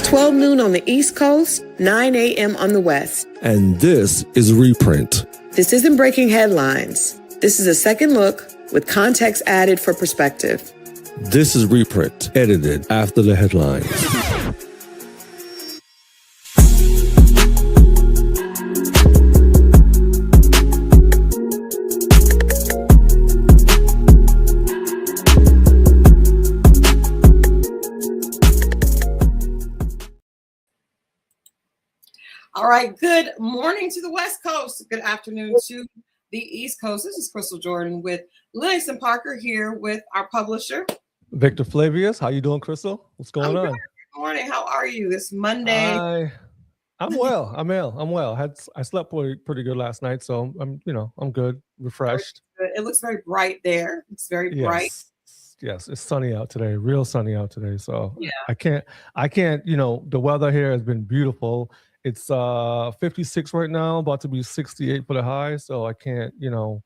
12 noon on the East Coast, 9 a.m. on the West. And this is Reprint. This isn't breaking headlines. This is a second look with context added for perspective. This is Reprint, edited after the headlines. All right, good morning to the West Coast. Good afternoon to the East Coast. This is Crystal Jordan with Lennox and Parker here with our publisher, Victor Flavius. How you doing, Crystal? What's going on? Good morning. How are you this Monday? I'm well. I'm well. I slept pretty good last night, so I'm good, refreshed. It looks very bright there. It's very bright. Yes, it's sunny out today, real sunny out today. So yeah. I can't, the weather here has been beautiful. It's 56 right now, about to be 68 for the high. So I can't, feels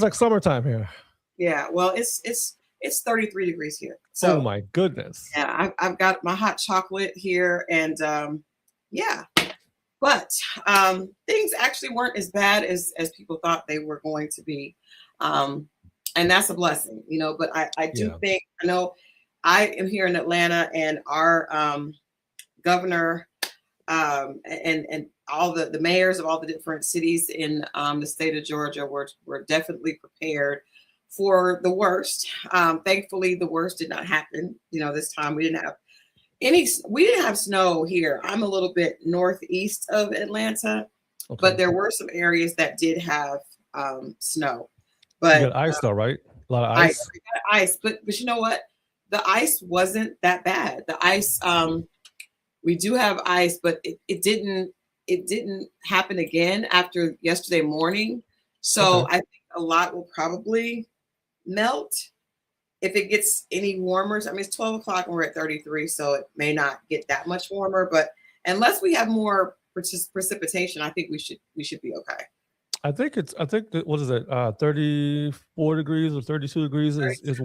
like summertime here. Yeah, well, it's 33 degrees here. So, oh my goodness. Yeah, I've got my hot chocolate here, and but things actually weren't as bad as people thought they were going to be, and that's a blessing, But I do think, I know I am here in Atlanta, and our governor and all the mayors of all the different cities in the state of Georgia were definitely prepared for the worst. Thankfully, the worst did not happen. This time we didn't have snow here. I'm a little bit northeast of Atlanta, but there were some areas that did have snow. But you got ice though, right? A lot of ice. Ice, but you know what? The ice wasn't that bad. The ice, we do have ice, but it didn't happen again after yesterday morning. So I think a lot will probably melt if it gets any warmer. I mean, it's 12 o'clock and we're at 33, so it may not get that much warmer. But unless we have more precipitation, I think we should be okay. I think what is it? 34 degrees or 32 degrees is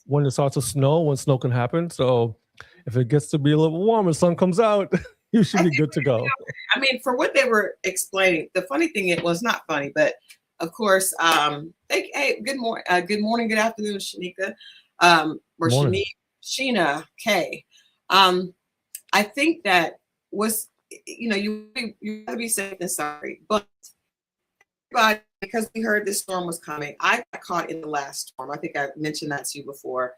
when it starts to snow, when snow can happen. So if it gets to be a little warmer, sun comes out, you should be good to go. I mean, for what they were explaining, the funny thing, it was not funny, but of course, hey, good morning, good afternoon, Shanika, or Sheena K. I think that was, you gotta be safe and sorry, but because we heard this storm was coming, I got caught in the last storm. I think I mentioned that to you before.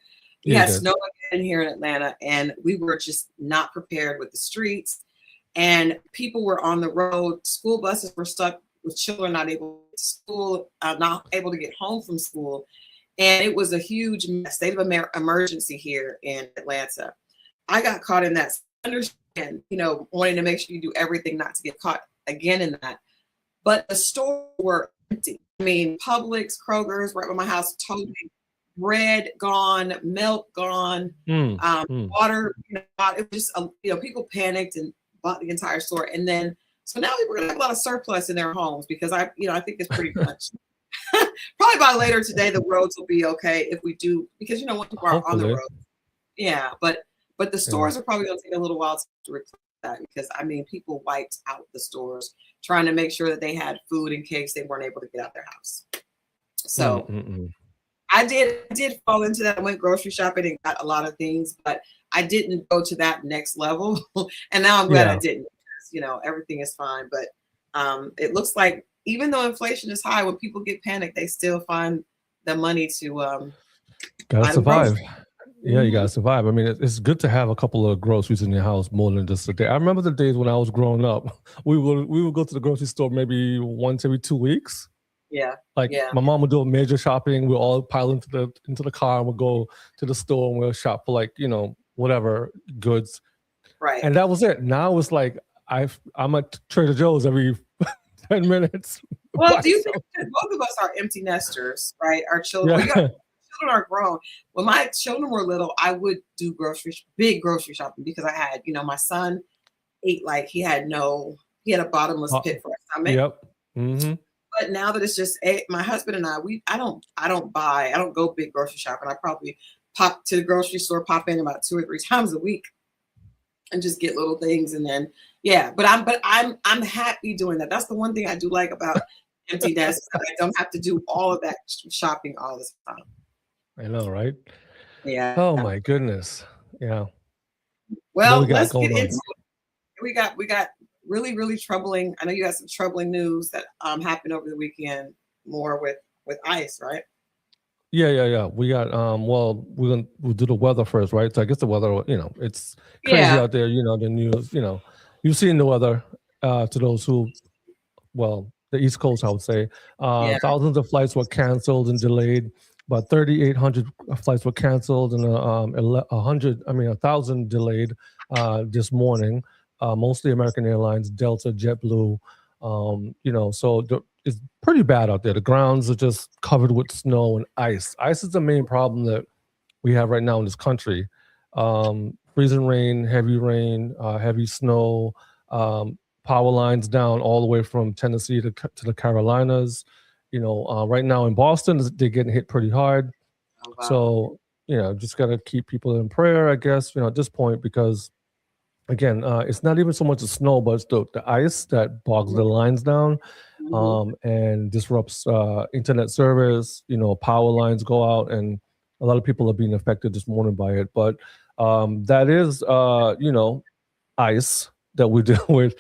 We had snow again here in Atlanta, and we were just not prepared with the streets, and people were on the road. School buses were stuck with children not able to school, not able to get home from school. And it was a huge state of emergency here in Atlanta. I got caught in that. Understand, wanting to make sure you do everything not to get caught again in that. But the stores were empty. I mean, Publix, Kroger's, right by my house, totally bread gone, milk gone, water. It was just, people panicked and bought the entire store. And then, so now we're gonna have a lot of surplus in their homes because I think it's pretty much probably by later today the roads will be okay if we do, because when people are on the road. Yeah, but the stores are probably gonna take a little while to replace that, because I mean people wiped out the stores trying to make sure that they had food in case they weren't able to get out their house. So I did fall into that. I went grocery shopping and got a lot of things, but I didn't go to that next level. And now I'm glad I didn't. Everything is fine. But it looks like even though inflation is high, when people get panicked, they still find the money to gotta survive. Yeah, you gotta survive. I mean, it's good to have a couple of groceries in your house more than just a day. I remember the days when I was growing up. We would go to the grocery store maybe once every 2 weeks. Yeah. My mom would do a major shopping. We'll all pile into the car and we'll go to the store and we'll shop for whatever goods. Right. And that was it. Now it's like I'm at Trader Joe's every 10 minutes. Well, do you think that both of us are empty nesters, right? Our children, children are grown. When my children were little, I would do big grocery shopping because I had, my son ate he had a bottomless pit for a stomach. Yep. Mm-hmm. But now that it's just my husband and I don't go big grocery shopping. I probably pop to the grocery store, pop in about 2 or 3 times a week. and just get little things, and then I'm happy doing that. That's the one thing I do like about empty nest. That I don't have to do all of that shopping all the time. I know, right? Yeah. Oh my goodness. Yeah. Well, What we got let's going get on? into it. We got really, really troubling. I know you got some troubling news that happened over the weekend, more with ICE, right? Yeah. We got well, we'll do the weather first, right? So I guess the weather, it's crazy Yeah. out there, the news, you've seen the weather to those who, well, the East Coast, I would say. Yeah. Thousands of flights were canceled and delayed. About 3,800 flights were canceled and 1,000 delayed this morning. Mostly American Airlines, Delta, JetBlue. It's pretty bad out there. The grounds are just covered with snow and ice. Ice is the main problem that we have right now in this country. Freezing rain, heavy snow, power lines down all the way from Tennessee to the Carolinas. Right now in Boston, they're getting hit pretty hard. Oh, wow. So, just got to keep people in prayer, I guess, at this point, because again, it's not even so much the snow, but it's the ice that bogs the lines down and disrupts internet service. Power lines go out, and a lot of people are being affected this morning by it. But that is, ice that we deal with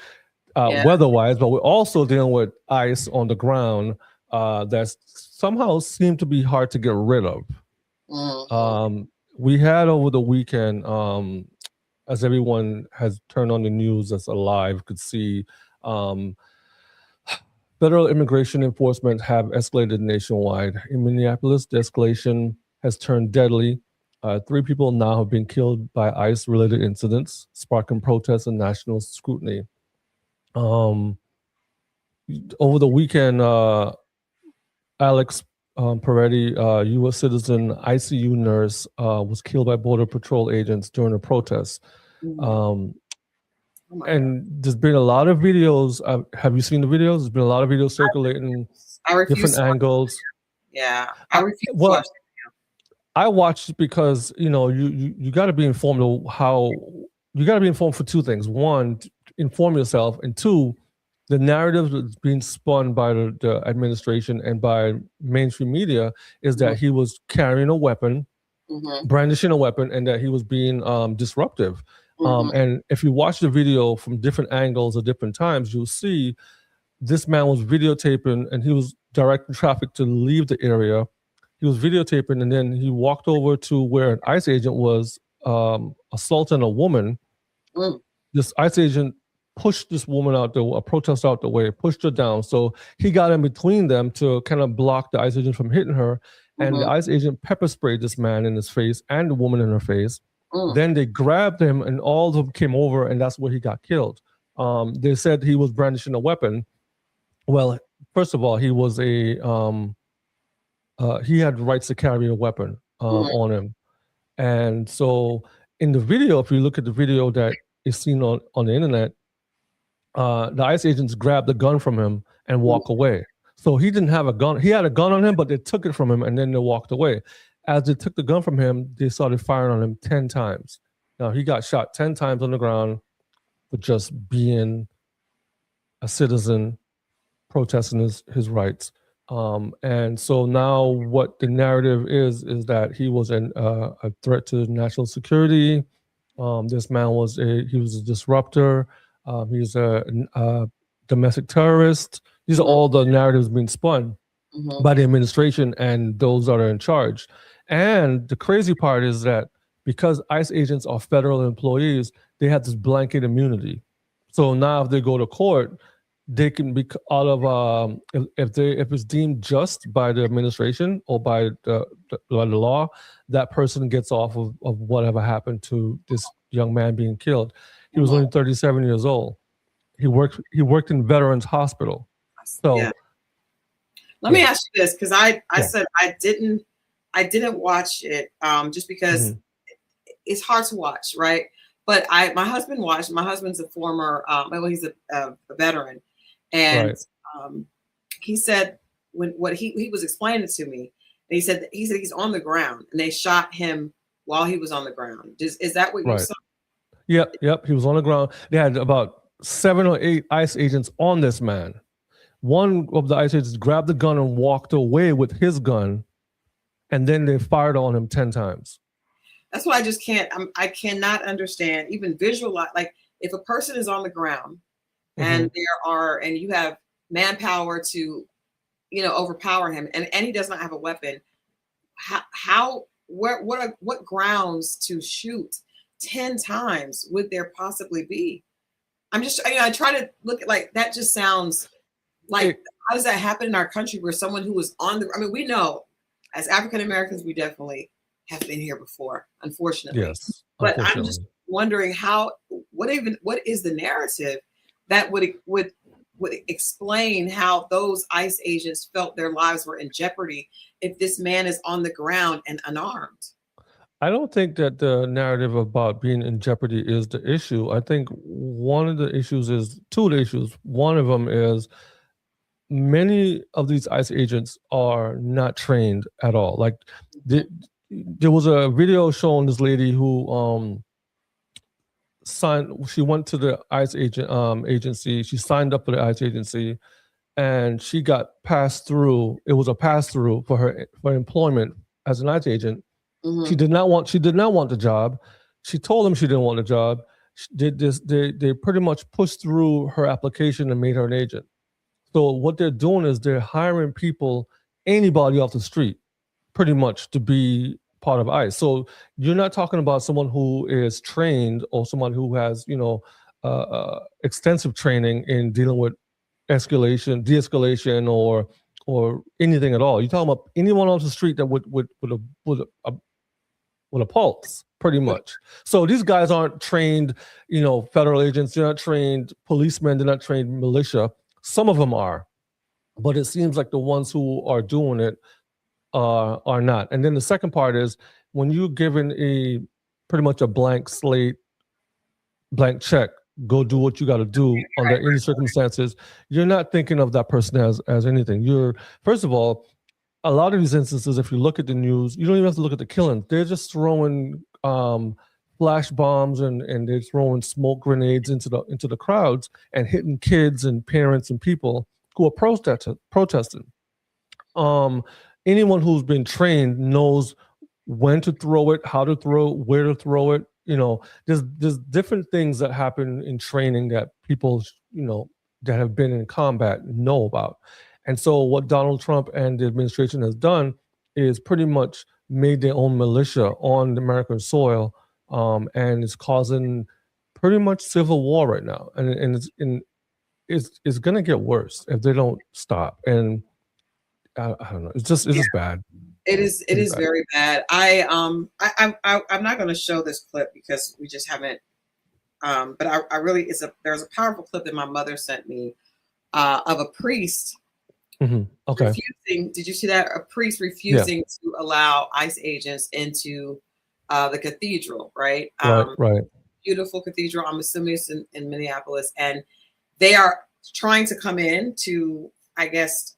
weather-wise, but we're also dealing with ice on the ground that somehow seem to be hard to get rid of. We had over the weekend, as everyone has turned on the news that's alive, could see federal immigration enforcement have escalated nationwide. In Minneapolis, the escalation has turned deadly. 3 people now have been killed by ICE-related incidents, sparking protests and national scrutiny. Over the weekend, Alex Peretti, U.S. citizen, ICU nurse, was killed by Border Patrol agents during a protest. And there's been a lot of videos. Have you seen the videos? There's been a lot of videos circulating, different angles. Yeah, I refuse to Well, watch. I watched it because you got to be informed of how you got to be informed for 2 things. 1, inform yourself, and 2, the narrative that's being spun by the administration and by mainstream media is that he was carrying a weapon, brandishing a weapon, and that he was being disruptive. And if you watch the video from different angles at different times, you'll see this man was videotaping, and he was directing traffic to leave the area. He was videotaping, and then he walked over to where an ICE agent was assaulting a woman. This ICE agent pushed this woman out a protester out the way, pushed her down. So he got in between them to kind of block the ICE agent from hitting her. And the ICE agent pepper sprayed this man in his face and the woman in her face. Then they grabbed him, and all of them came over, and that's where he got killed. They said he was brandishing a weapon. Well, first of all, he was he had rights to carry a weapon on him. And so in the video, if you look at the video that is seen on the internet, the ICE agents grabbed the gun from him and walk away. So he didn't have a gun. He had a gun on him, but they took it from him, and then they walked away. As they took the gun from him, they started firing on him 10 times. Now, he got shot 10 times on the ground for just being a citizen, protesting his rights. And so now what the narrative is that he was a threat to national security. This man was a disruptor. He was a domestic terrorist. These are all the narratives being spun by the administration and those that are in charge. And the crazy part is that because ICE agents are federal employees, they have this blanket immunity. So now if they go to court, they can be out of if it's deemed just by the administration or by the law, that person gets off of whatever happened to this young man being killed. He was only 37 years old. He worked in Veterans Hospital. So let me ask you this, because I said I didn't watch it just because it's hard to watch, right? But my husband watched. My husband's a former, he's a veteran, and he said what he was explaining to me. And he said he's on the ground, and they shot him while he was on the ground. Is that what you saw? Yep. He was on the ground. They had about 7 or 8 ICE agents on this man. One of the ICE agents grabbed the gun and walked away with his gun, and then they fired on him 10 times. That's why I just can't. I cannot understand, even visualize. Like, if a person is on the ground and and you have manpower to, overpower him, and he does not have a weapon, what grounds to shoot 10 times would there possibly be? I'm just, I try to look at, like, that just sounds like, how does that happen in our country where someone who was we know as African Americans, we definitely have been here before, unfortunately. Yes. But I'm just wondering what is the narrative that would explain how those ICE agents felt their lives were in jeopardy if this man is on the ground and unarmed? I don't think that the narrative about being in jeopardy is the issue. I think one of the issues is two of the issues. One of them is many of these ICE agents are not trained at all. Like, there was a video showing this lady who she went to the ICE agency. She signed up for the ICE agency, and she got passed through. It was a pass through for employment as an ICE agent. She did not want the job. She told them she didn't want the job. They pretty much pushed through her application and made her an agent. So what they're doing is they're hiring people, anybody off the street, pretty much, to be part of ICE. So you're not talking about someone who is trained or someone who has, extensive training in dealing with de-escalation, or anything at all. You're talking about anyone off the street that with a pulse, pretty much. So these guys aren't trained, federal agents. They're not trained policemen. They're not trained militia. Some of them are, but it seems like the ones who are doing it are not. And then the second part is, when you're given pretty much a blank slate, blank check, go do what you got to do under any circumstances, you're not thinking of that person as anything. First of all, a lot of these instances, if you look at the news, you don't even have to look at the killings. They're just throwing flash bombs and they're throwing smoke grenades into the crowds and hitting kids and parents and people who are protesting. Anyone who's been trained knows when to throw it, how to throw it, where to throw it. There's different things that happen in training that people, that have been in combat know about. And so what Donald Trump and the administration has done is pretty much made their own militia on the American soil, and it's causing pretty much civil war right now. And it's going to get worse if they don't stop. And I don't know. It's just bad. It is very bad. I'm not going to show this clip because we just haven't. But I really, there's a powerful clip that my mother sent me of a priest. Okay. Refusing. Did you see that? A priest refusing to allow ICE agents into the cathedral, right? Right. Beautiful cathedral. I'm assuming it's in Minneapolis, and they are trying to come in to, I guess,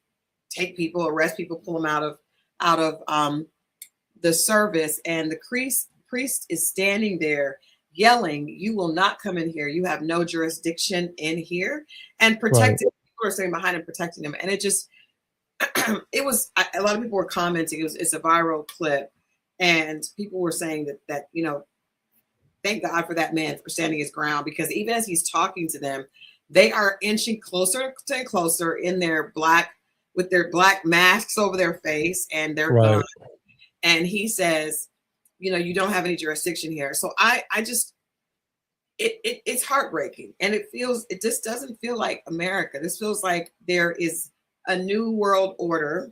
take people, arrest people, pull them out of the service, and the priest is standing there yelling, "You will not come in here. You have no jurisdiction in here," and protecting. People are standing behind him, protecting him, and it just it was a lot of people were commenting. It's a viral clip, and people were saying that thank God for that man for standing his ground, because even as he's talking to them, they are inching closer and closer in their black masks over their face and their gun. And he says, you don't have any jurisdiction here. So I just it's heartbreaking, and it just doesn't feel like America. This feels like there is a new world order,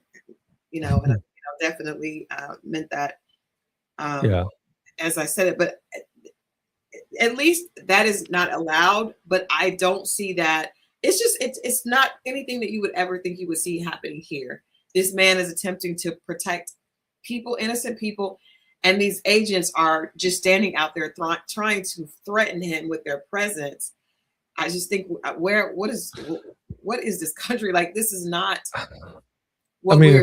and I definitely meant that as I said it, but at least that is not allowed. But I don't see that. It's not anything that you would ever think you would see happening here. This man is attempting to protect people, innocent people, and these agents are just standing out there trying to threaten him with their presence. I just think, what is this country like? This is not what we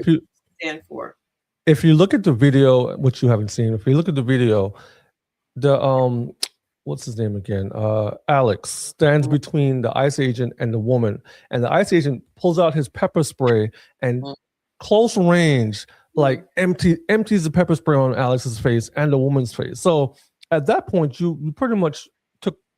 stand for. If you look at the video, which you haven't seen, if you look at the video, what's his name again? Alex stands between the ICE agent and the woman, and the ICE agent pulls out his pepper spray and close range, like empties the pepper spray on Alex's face and the woman's face. So at that point, you pretty much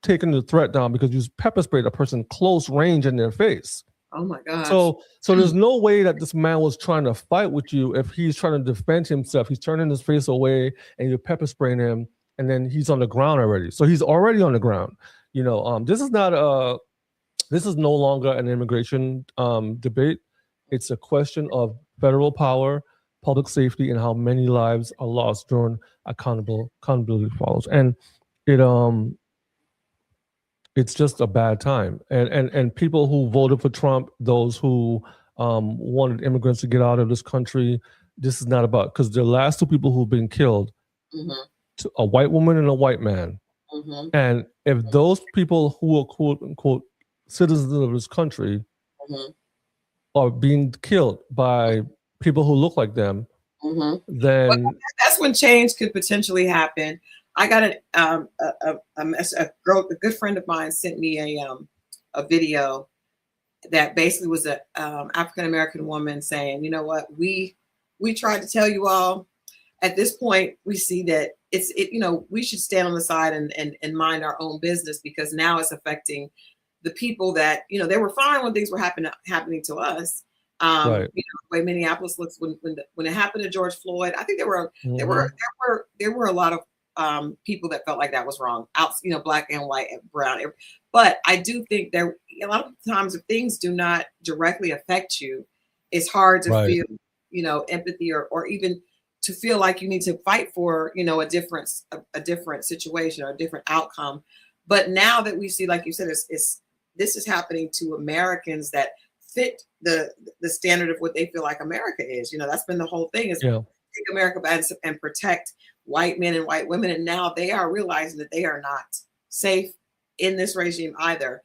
taken the threat down because you pepper sprayed a person close range in their face. Oh my gosh. So there's no way that this man was trying to fight with you if he's trying to defend himself. He's turning his face away and you're pepper spraying him, and then he's on the ground already. So he's already on the ground. This is no longer an immigration debate. It's a question of federal power, public safety, and how many lives are lost during accountability follows. And it's just a bad time. And people who voted for Trump, those who wanted immigrants to get out of this country, this is not about, because the last two people who've been killed, a white woman and a white man. And if those people who are quote unquote citizens of this country are being killed by people who look like them, then that's when change could potentially happen. I got a good friend of mine sent me a video that basically was a African American woman saying, you know what, we tried to tell you all. At this point, we see that we should stand on the side and mind our own business, because now it's affecting the people that, they were fine when things were happening to us. Right. The way Minneapolis looks when it happened to George Floyd, I think there were a lot of people that felt like that was wrong, black and white and brown. But I do think there a lot of times if things do not directly affect you, it's hard to feel, empathy or even to feel like you need to fight for, a different situation or a different outcome. But now that we see, like you said, this is happening to Americans that fit the standard of what they feel like America is. That's been the whole thing, is take America back and protect white men and white women. And now they are realizing that they are not safe in this regime either.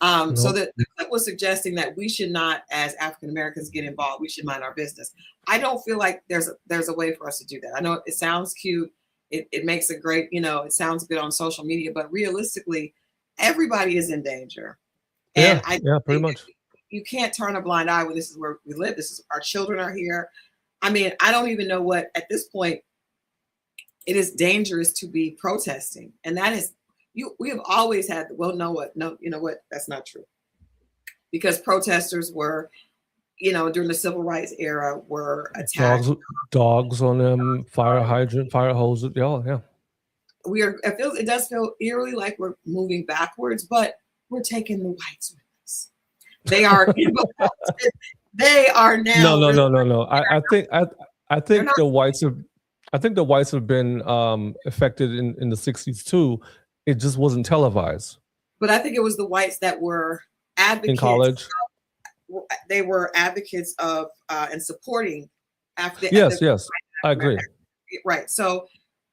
So the clip was suggesting that we should not, as African Americans, get involved. We should mind our business. I don't feel like there's a way for us to do that. I know it sounds cute. It makes a great, it sounds good on social media, but realistically, everybody is in danger. And pretty much. You can't turn a blind eye when this is where we live. Our children are here. I mean, I don't even know what, at this point, it is dangerous to be protesting. And that is, we have always had, that's not true. Because protesters were, during the civil rights era, were attacked. Dogs on them, fire hydrant, fire hoses, yeah. It does feel eerily like we're moving backwards, but we're taking the whites with us. They are, they are now. No. I think the whites have been affected in the 60s too. It just wasn't televised. But I think it was the whites that were advocates in college. They were advocates of and supporting after. Yes, I agree. Right. So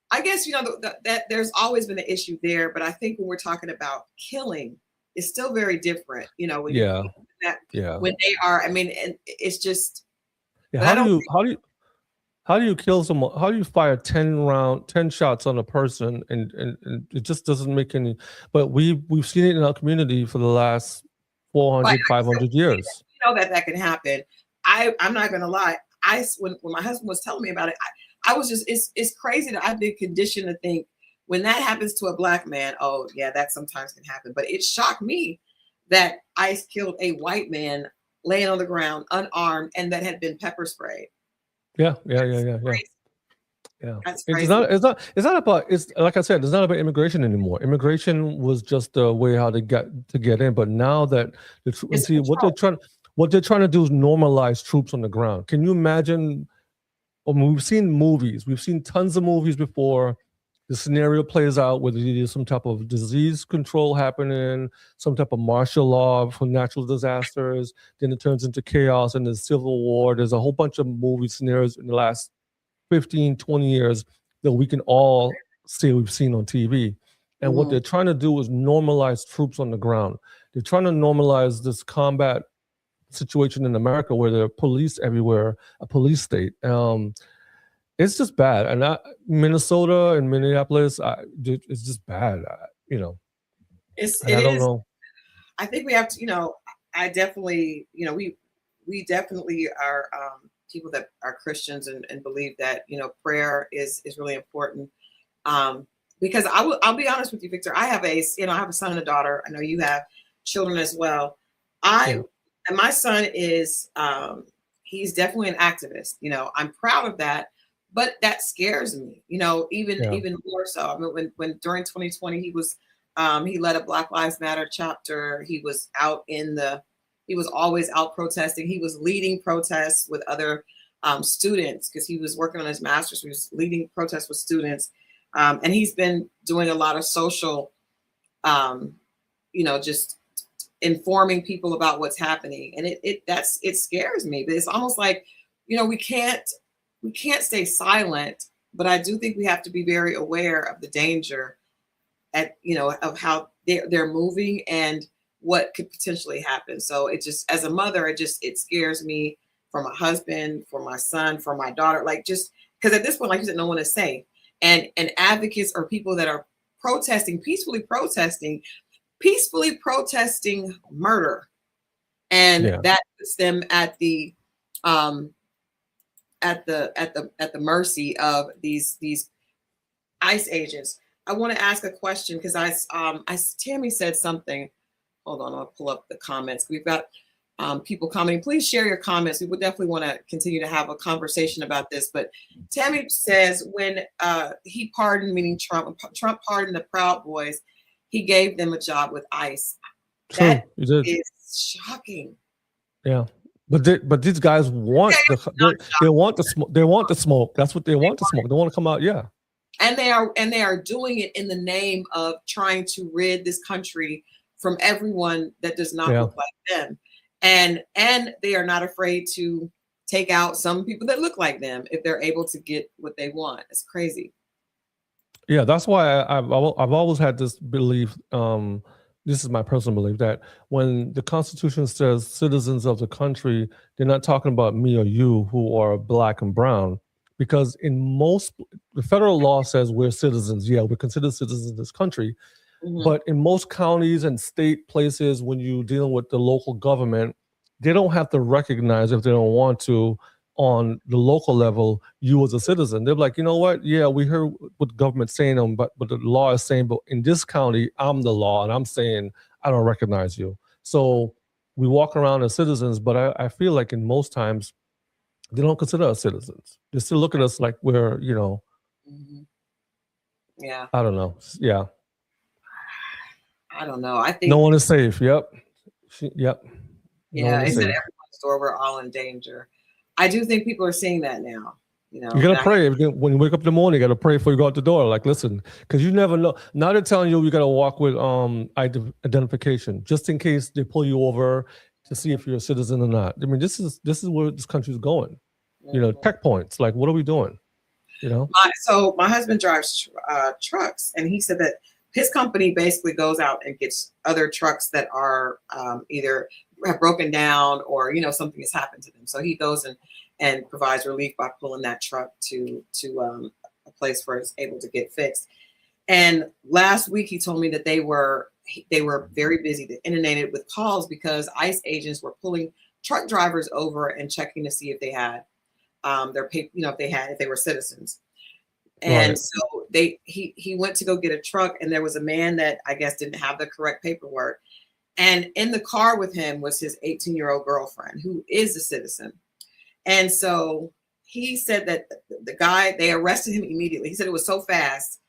I guess that there's always been an issue there, but I think when we're talking about killing, it's still very different. When they are. I mean, and it's just. Yeah, how do you kill someone? How do you fire 10 shots on a person and it just doesn't make any, but we've seen it in our community for the last 400, 500 years. That can happen. I'm not going to lie. When my husband was telling me about it, I was just, it's crazy that I've been conditioned to think when that happens to a black man, oh yeah, that sometimes can happen. But it shocked me that ICE killed a white man laying on the ground, unarmed, and that had been pepper sprayed. Yeah. That's It's crazy. not about, it's like I said, it's not about immigration anymore. Immigration was just the way how to get in. But now that what they're trying to do is normalize troops on the ground. Can you imagine? We've seen movies. We've seen tons of movies before. The scenario plays out where there's some type of disease control happening, some type of martial law for natural disasters. Then it turns into chaos and there's civil war. There's a whole bunch of movie scenarios in the last 15, 20 years that we can all say we've seen on TV. And what they're trying to do is normalize troops on the ground. They're trying to normalize this combat situation in America where there are police everywhere, a police state. It's just bad. And Minnesota and Minneapolis, it's just bad. you know, It and I don't is. know. I think we have to, I definitely, we definitely are people that are Christians and believe that, prayer is really important. Because I'll be honest with you, Victor. I have I have a son and a daughter. I know you have children as well. Yeah. And my son is, he's definitely an activist. I'm proud of that, but that scares me. Even more so. I mean, when during 2020 he led a Black Lives Matter chapter. He was always out protesting. He was leading protests with other students because he was working on his master's. He was leading protests with students. And he's been doing a lot of social, just informing people about what's happening. And it scares me, but it's almost like, we can't stay silent, but I do think we have to be very aware of the danger of how they're moving and what could potentially happen. So it just, as a mother, it scares me for my husband, for my son, for my daughter, just because at this point, like you said, no one is safe. And advocates or people that are peacefully protesting murder. And that puts them at the mercy of these ICE agents. I want to ask a question because Tammy said something. Hold on, I'll pull up the comments. We've got people commenting. Please share your comments. We would definitely want to continue to have a conversation about this. But Tammy says when he pardoned, meaning Trump pardoned the Proud Boys, he gave them a job with ICE. That is shocking. Yeah. But these guys want they want the smoke. They want the smoke. That's what they want to smoke. They want to come out. Yeah. And they are doing it in the name of trying to rid this country from everyone that does not look like them. And they are not afraid to take out some people that look like them if they're able to get what they want. It's crazy. Yeah, that's why I've always had this belief. This is my personal belief that when the Constitution says citizens of the country, they're not talking about me or you who are black and brown, because the federal law says we're citizens. Yeah, we're considered citizens of this country. Mm-hmm. But in most counties and state places, when you're dealing with the local government, they don't have to recognize, if they don't want to, on the local level, you as a citizen. They're like, you know what? Yeah, we heard what the government's saying, but the law is saying, but in this county, I'm the law, and I'm saying I don't recognize you. So we walk around as citizens, but I feel like in most times, they don't consider us citizens. They still look at us like we're, Mm-hmm. Yeah. I don't know. Yeah. I don't know. I think no one is safe. Yep. Yep. Yeah, it's at everyone's door. We're all in danger. I do think people are seeing that now. You gotta pray when you wake up in the morning. You gotta pray before you go out the door. Like, listen, because you never know. Now they're telling you gotta walk with identification, just in case they pull you over to see if you're a citizen or not. I mean, this is where this country's going. Mm-hmm. Checkpoints. Like, what are we doing? So my husband drives trucks, and he said that his company basically goes out and gets other trucks that are either have broken down or something has happened to them. So he goes and provides relief by pulling that truck to a place where it's able to get fixed. And last week he told me that they were very busy. They inundated with calls because ICE agents were pulling truck drivers over and checking to see if they had their paper, if they were citizens. And so he went to go get a truck, and there was a man that I guess didn't have the correct paperwork. And in the car with him was his 18-year-old girlfriend, who is a citizen. And so he said that the guy, they arrested him immediately. He said it was so fast.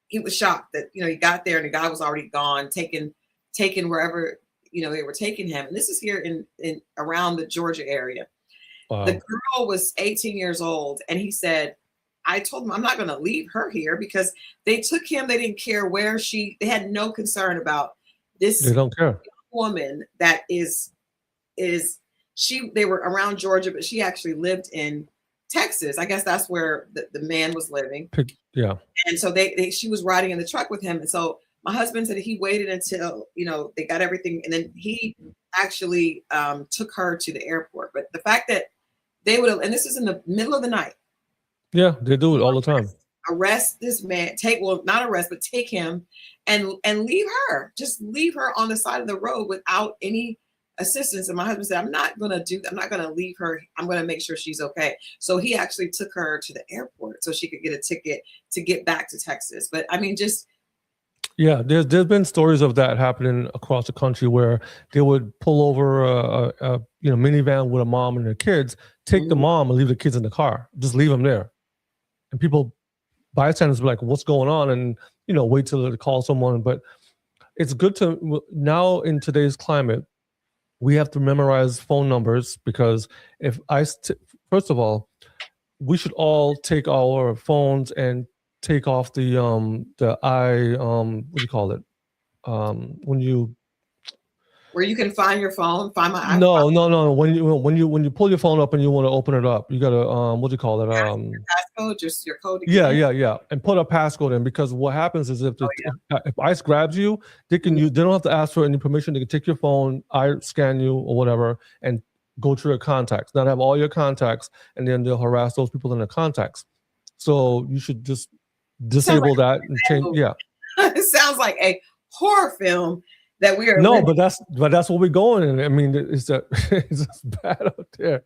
He was shocked that, he got there and the guy was already gone, taken wherever, they were taking him. And this is here in around the Georgia area. Wow. The girl was 18 years old. And he said, I told him I'm not going to leave her here because they took him. They didn't care where they had no concern about this. They don't care. Woman that they were around Georgia, but she actually lived in Texas. I guess that's where the man was living. Yeah. And so she was riding in the truck with him. And so my husband said he waited until, they got everything. And then he actually took her to the airport. But the fact that they would have, and this is in the middle of the night. Yeah, they do it all the time. arrest this man, not arrest, but take him and leave her. Just leave her on the side of the road without any assistance. And my husband said, I'm not going to do that. I'm not going to leave her. I'm going to make sure she's okay. So he actually took her to the airport so she could get a ticket to get back to Texas. But I mean, just. Yeah, there's been stories of that happening across the country where they would pull over a minivan with a mom and their kids, take the mom and leave the kids in the car, just leave them there. And people, bystanders, be like, what's going on? And, wait till they call someone. But it's good to, now in today's climate, we have to memorize phone numbers because first of all, we should all take our phones and take off what do you call it? Where you can find your phone, find my iPhone. No. When you pull your phone up and you want to open it up, you gotta what do you call it? Passcode, just your code. Yeah, and put a passcode in, because what happens is if ICE grabs you, they don't have to ask for any permission. They can take your phone, scan you or whatever, and go through your contacts. Now have all your contacts, and then they'll harass those people in the contacts. So you should just disable that and change. Yeah, it sounds like a horror film that we are. No, but that's what we're going in. I mean, it's just bad out there.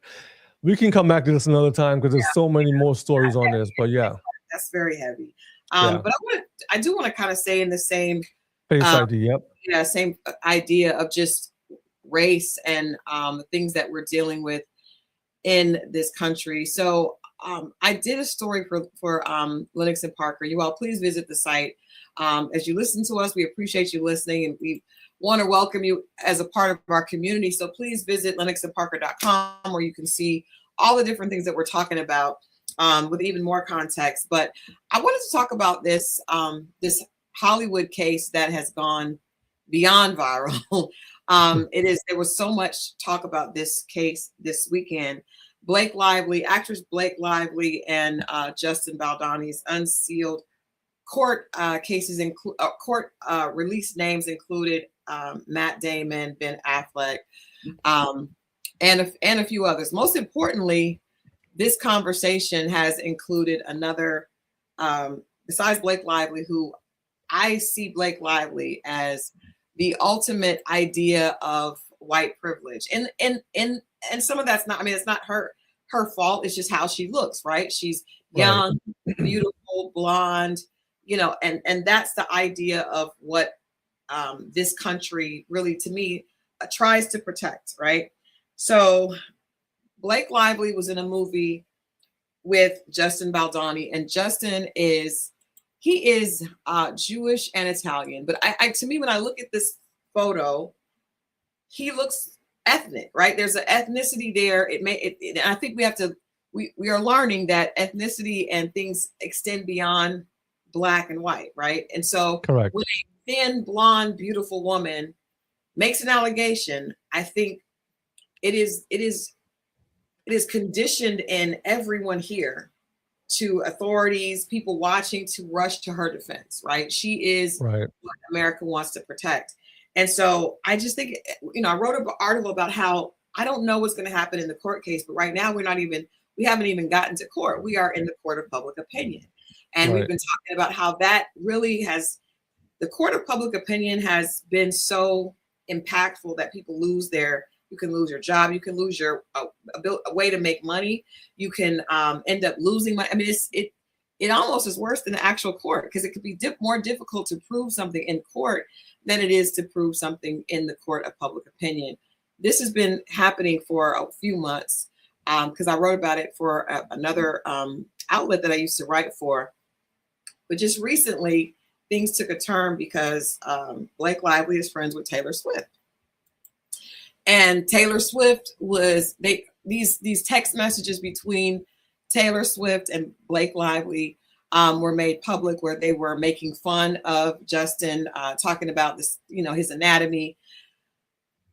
We can come back to this another time because there's so many more stories on this. But yeah, that's very heavy. But I do want to kind of stay in the same face idea. Yep. Yeah, same idea of just race and the things that we're dealing with in this country. So I did a story for Lennox and Parker. You all please visit the site. As you listen to us, we appreciate you listening, and we want to welcome you as a part of our community. So please visit lennoxandparker.com, where you can see all the different things that we're talking about with even more context. But I wanted to talk about this Hollywood case that has gone beyond viral. There was so much talk about this case this weekend. Actress Blake Lively and Justin Baldoni's unsealed court cases court release names included Matt Damon, Ben Affleck, and a few others. Most importantly, this conversation has included another, besides Blake Lively, who I see Blake Lively as the ultimate idea of white privilege, and some of that's not. I mean, it's not her fault. It's just how she looks, right? She's young, beautiful, blonde. And that's the idea of what this country really, to me, tries to protect, right? So Blake Lively was in a movie with Justin Baldoni, and Justin is Jewish and Italian. But to me, when I look at this photo, he looks ethnic, right? There's an ethnicity there. I think we are learning that ethnicity and things extend beyond Black and white, right? And so correct. When a thin, blonde, beautiful woman makes an allegation, I think it is conditioned in everyone here, to authorities, people watching, to rush to her defense, right? She is what America wants to protect. And so I just think, I wrote an article about how I don't know what's going to happen in the court case, but right now we haven't even gotten to court. We are in the court of public opinion. And we've been talking about how that really the court of public opinion has been so impactful that people you can lose your job, you can lose a way to make money, you can end up losing money. I mean, it almost is worse than the actual court, because it could be more difficult to prove something in court than it is to prove something in the court of public opinion. This has been happening for a few months because I wrote about it for another outlet that I used to write for. But just recently, things took a turn because Blake Lively is friends with Taylor Swift. And Taylor Swift these text messages between Taylor Swift and Blake Lively were made public, where they were making fun of Justin, talking about this, his anatomy.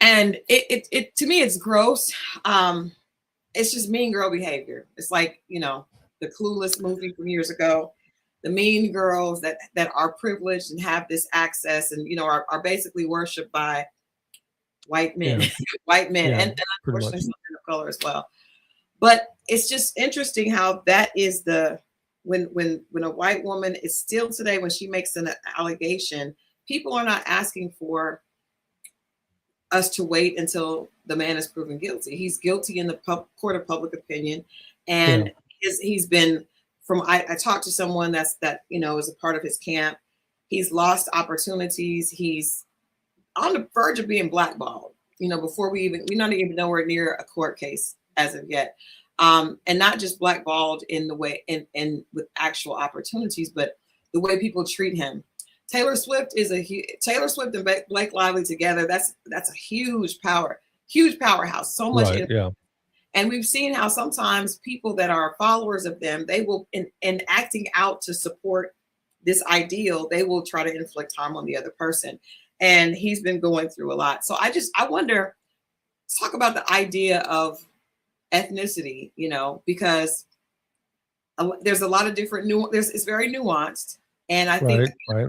And it to me, it's gross. It's just mean girl behavior. It's like, the Clueless movie from years ago. The mean girls that are privileged and have this access and, are basically worshipped by white men, and unfortunately some men of color as well. But it's just interesting how that is the when a white woman is still today, when she makes an allegation, people are not asking for us to wait until the man is proven guilty. He's guilty in the court of public opinion, and he's been from. I talked to someone that is a part of his camp. He's lost opportunities. He's on the verge of being blackballed. Before we're not even nowhere near a court case as of yet, and not just blackballed in the way and with actual opportunities, but the way people treat him. Taylor Swift and Blake Lively together. That's a huge powerhouse. So much, right, yeah. And we've seen how sometimes people that are followers of them, they will, in acting out to support this ideal, they will try to inflict harm on the other person. And he's been going through a lot. So I wonder. Let's talk about the idea of ethnicity. Because there's a lot of different it's very nuanced, and I think. Right.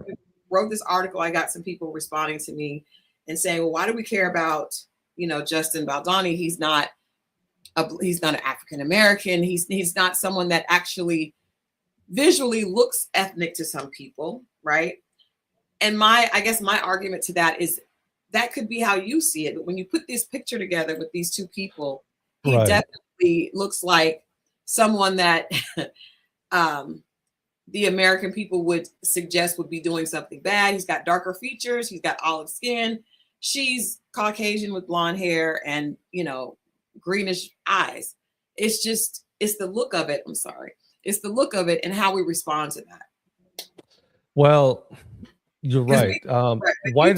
Wrote this article, I got some people responding to me and saying, well, why do we care about, Justin Baldoni? He's not an African American. He's not someone that actually visually looks ethnic to some people, right? And I guess my argument to that is that could be how you see it. But when you put this picture together with these two people, he definitely looks like someone that the American people would suggest would be doing something bad. He's got darker features. He's got olive skin. She's Caucasian with blonde hair and, greenish eyes. It's the look of it. I'm sorry. It's the look of it and how we respond to that. Well, you're right. White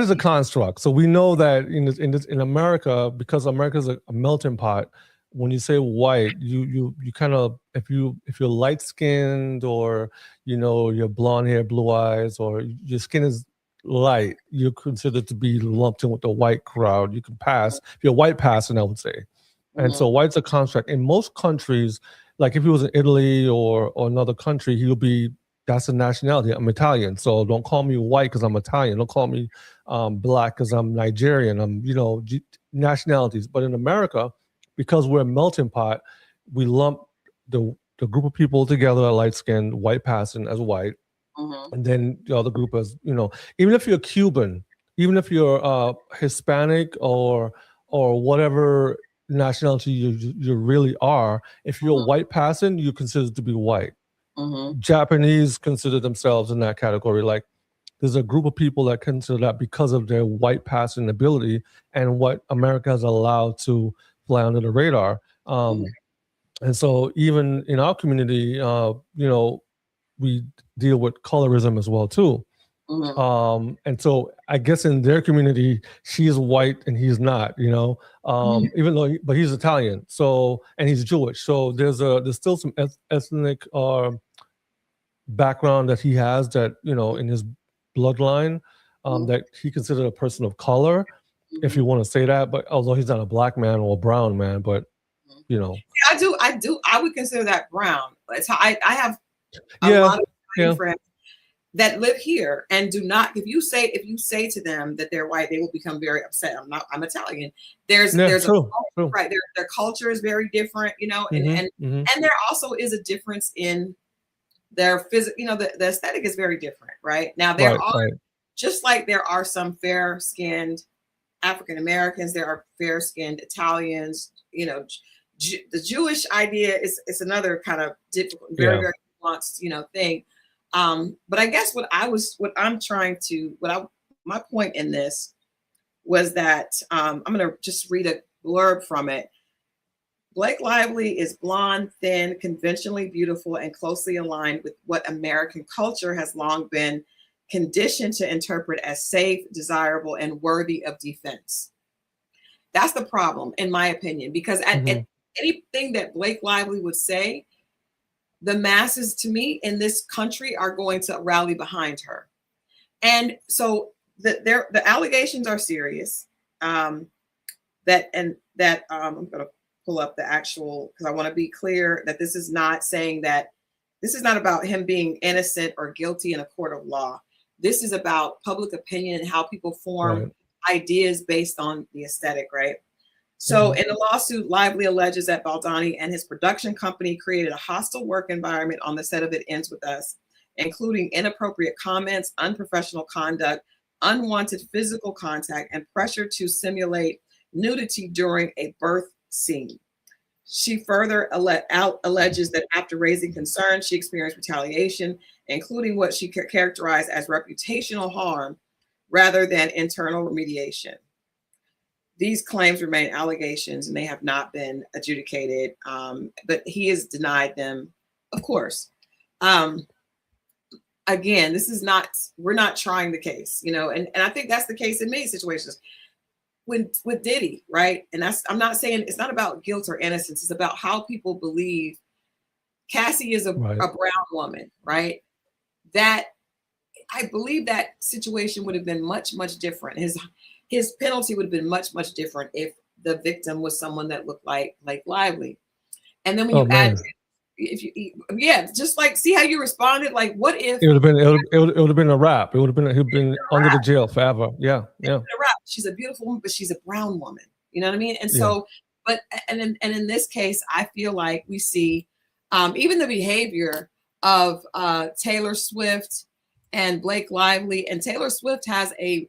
is a construct. So we know that in America, because America is a melting pot, when you say white, you kind of, if you're light skinned or you're blonde hair, blue eyes, or your skin is light, you're considered to be lumped in with the white crowd. You can pass. If you're white passing, I would say. Mm-hmm. And so white's a construct. In most countries, like if he was in Italy or another country, that's a nationality. I'm Italian, so don't call me white because I'm Italian. Don't call me black because I'm Nigerian. I'm nationalities. But in America, because we're a melting pot, we lump the group of people together, light-skinned, white passing as white, and then the other group as even if you're Cuban, even if you're Hispanic or whatever nationality you really are, if you're white passing, you're considered to be white. Japanese consider themselves in that category. Like there's a group of people that consider that because of their white passing ability and what America has allowed to fly under the radar. And so even in our community, we deal with colorism as well too. And so I guess in their community, she's white and he's not, even though, but he's Italian. So, and he's Jewish. So there's still some ethnic background that he has that, in his bloodline, that he considered a person of color, if you want to say that. But although he's not a black man or a brown man, but I would consider that brown. It's how I have a lot of friends that live here and do not. If you say to them that they're white, they will become very upset. I'm Italian. There's true. Right. Their culture is very different, and there also is a difference in their physical. The aesthetic is very different. Right now, there are just like there are some fair-skinned African Americans. There are fair-skinned Italians. The Jewish idea is another kind of difficult, very, very nuanced, thing. But I guess my point in this was that I'm going to just read a blurb from it. Blake Lively is blonde, thin, conventionally beautiful, and closely aligned with what American culture has long been conditioned to interpret as safe, desirable, and worthy of defense. That's the problem, in my opinion, because at anything that Blake Lively would say, the masses, to me, in this country are going to rally behind her. And so the allegations are serious. I'm going to pull up the actual, because I want to be clear that this is not saying that this is not about him being innocent or guilty in a court of law. This is about public opinion and how people form ideas based on the aesthetic, right? So in the lawsuit, Lively alleges that Baldani and his production company created a hostile work environment on the set of It Ends With Us, including inappropriate comments, unprofessional conduct, unwanted physical contact, and pressure to simulate nudity during a birth scene. She further alleges that after raising concerns, she experienced retaliation, including what she characterized as reputational harm rather than internal remediation. These claims remain allegations and they have not been adjudicated, but he has denied them, of course. Again, we're not trying the case, and I think that's the case in many situations. With Diddy, right? And I'm not saying it's not about guilt or innocence. It's about how people believe. Cassie is a brown woman, right? That I believe that situation would have been much, much different. His penalty would have been much, much different if the victim was someone that looked like Lively. And then when you add, just like see how you responded. Like, what if it would have been a wrap? It would have been he'd been under the jail forever. Yeah. She's a beautiful woman, but she's a brown woman. You know what I mean? And so, but in this case, I feel like we see even the behavior of Taylor Swift and Blake Lively. And Taylor Swift has a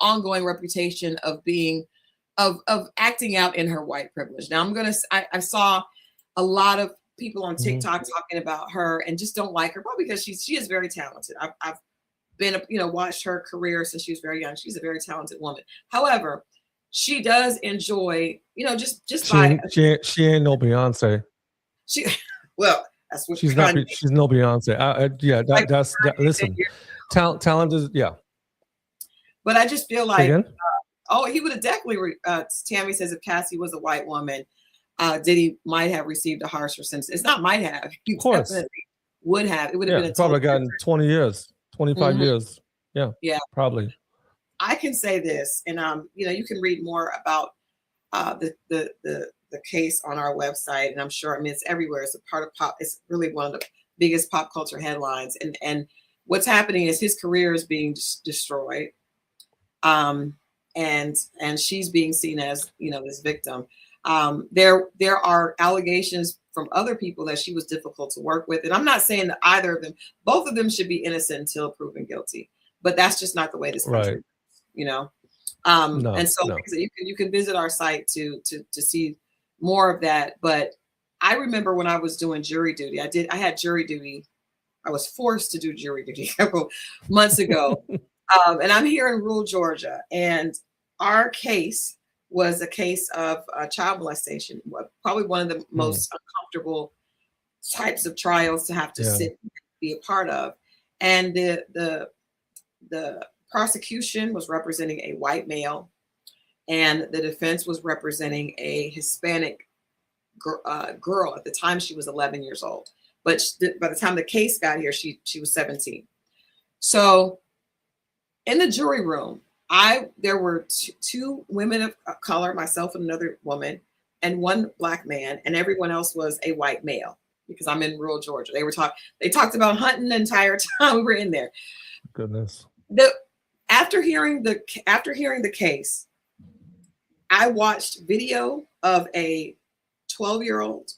ongoing reputation of being of acting out in her white privilege. Now I saw a lot of people on TikTok talking about her and just don't like her, probably because she is very talented. I've been watched her career since she was very young. She's a very talented woman. However, she does enjoy just she ain't no Beyonce. That's what she's not. She's no Beyonce. Listen, talent is But I just feel like he would have definitely. Tammy says if Cassie was a white woman, Diddy might have received a harsher sentence. It's not might have. He of course definitely would have. It would have been probably gotten 20 years, 25 years. Yeah, probably. I can say this, and you can read more about the case on our website, and I'm sure it's everywhere. It's a part of pop. It's really one of the biggest pop culture headlines, and what's happening is his career is being destroyed, and she's being seen as this victim. There are allegations from other people that she was difficult to work with, and I'm not saying that either of them, both of them should be innocent until proven guilty, but that's just not the way this country works, and so you can visit our site to see more of that. But I remember when I was doing jury duty, I had jury duty. I was forced to do jury duty a couple months ago, and I'm here in rural Georgia, and our case was a case of child molestation, probably one of the most uncomfortable types of trials to have to sit and be a part of. And the prosecution was representing a white male, and the defense was representing a Hispanic girl. At the time, she was 11 years old, but by the time the case got here, she was 17. So in the jury room, there were two women of color, myself and another woman, and one black man, and everyone else was a white male because I'm in rural Georgia. They talked about hunting the entire time we were in there. Goodness. After hearing the case, I watched video of a 12-year-old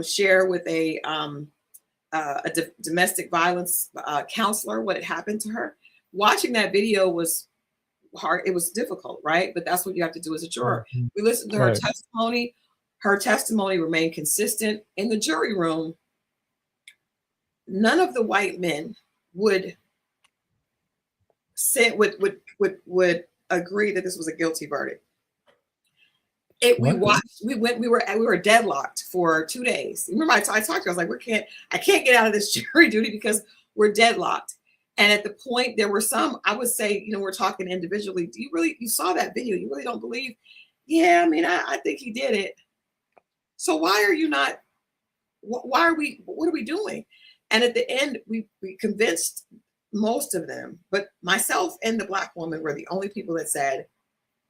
share with a domestic violence counselor what had happened to her. Watching that video was hard. It was difficult, right? But that's what you have to do as a juror. We listened to her testimony. Her testimony remained consistent. In the jury room, none of the white men would agree that this was a guilty verdict. We were deadlocked for 2 days. Remember, I talked to her. I was like, I can't get out of this jury duty because we're deadlocked. And at the point, there were some, I would say, we're talking individually. You saw that video? You really don't believe? Yeah, I think he did it. So why are you not? What are we doing? And at the end, we convinced most of them, but myself and the black woman were the only people that said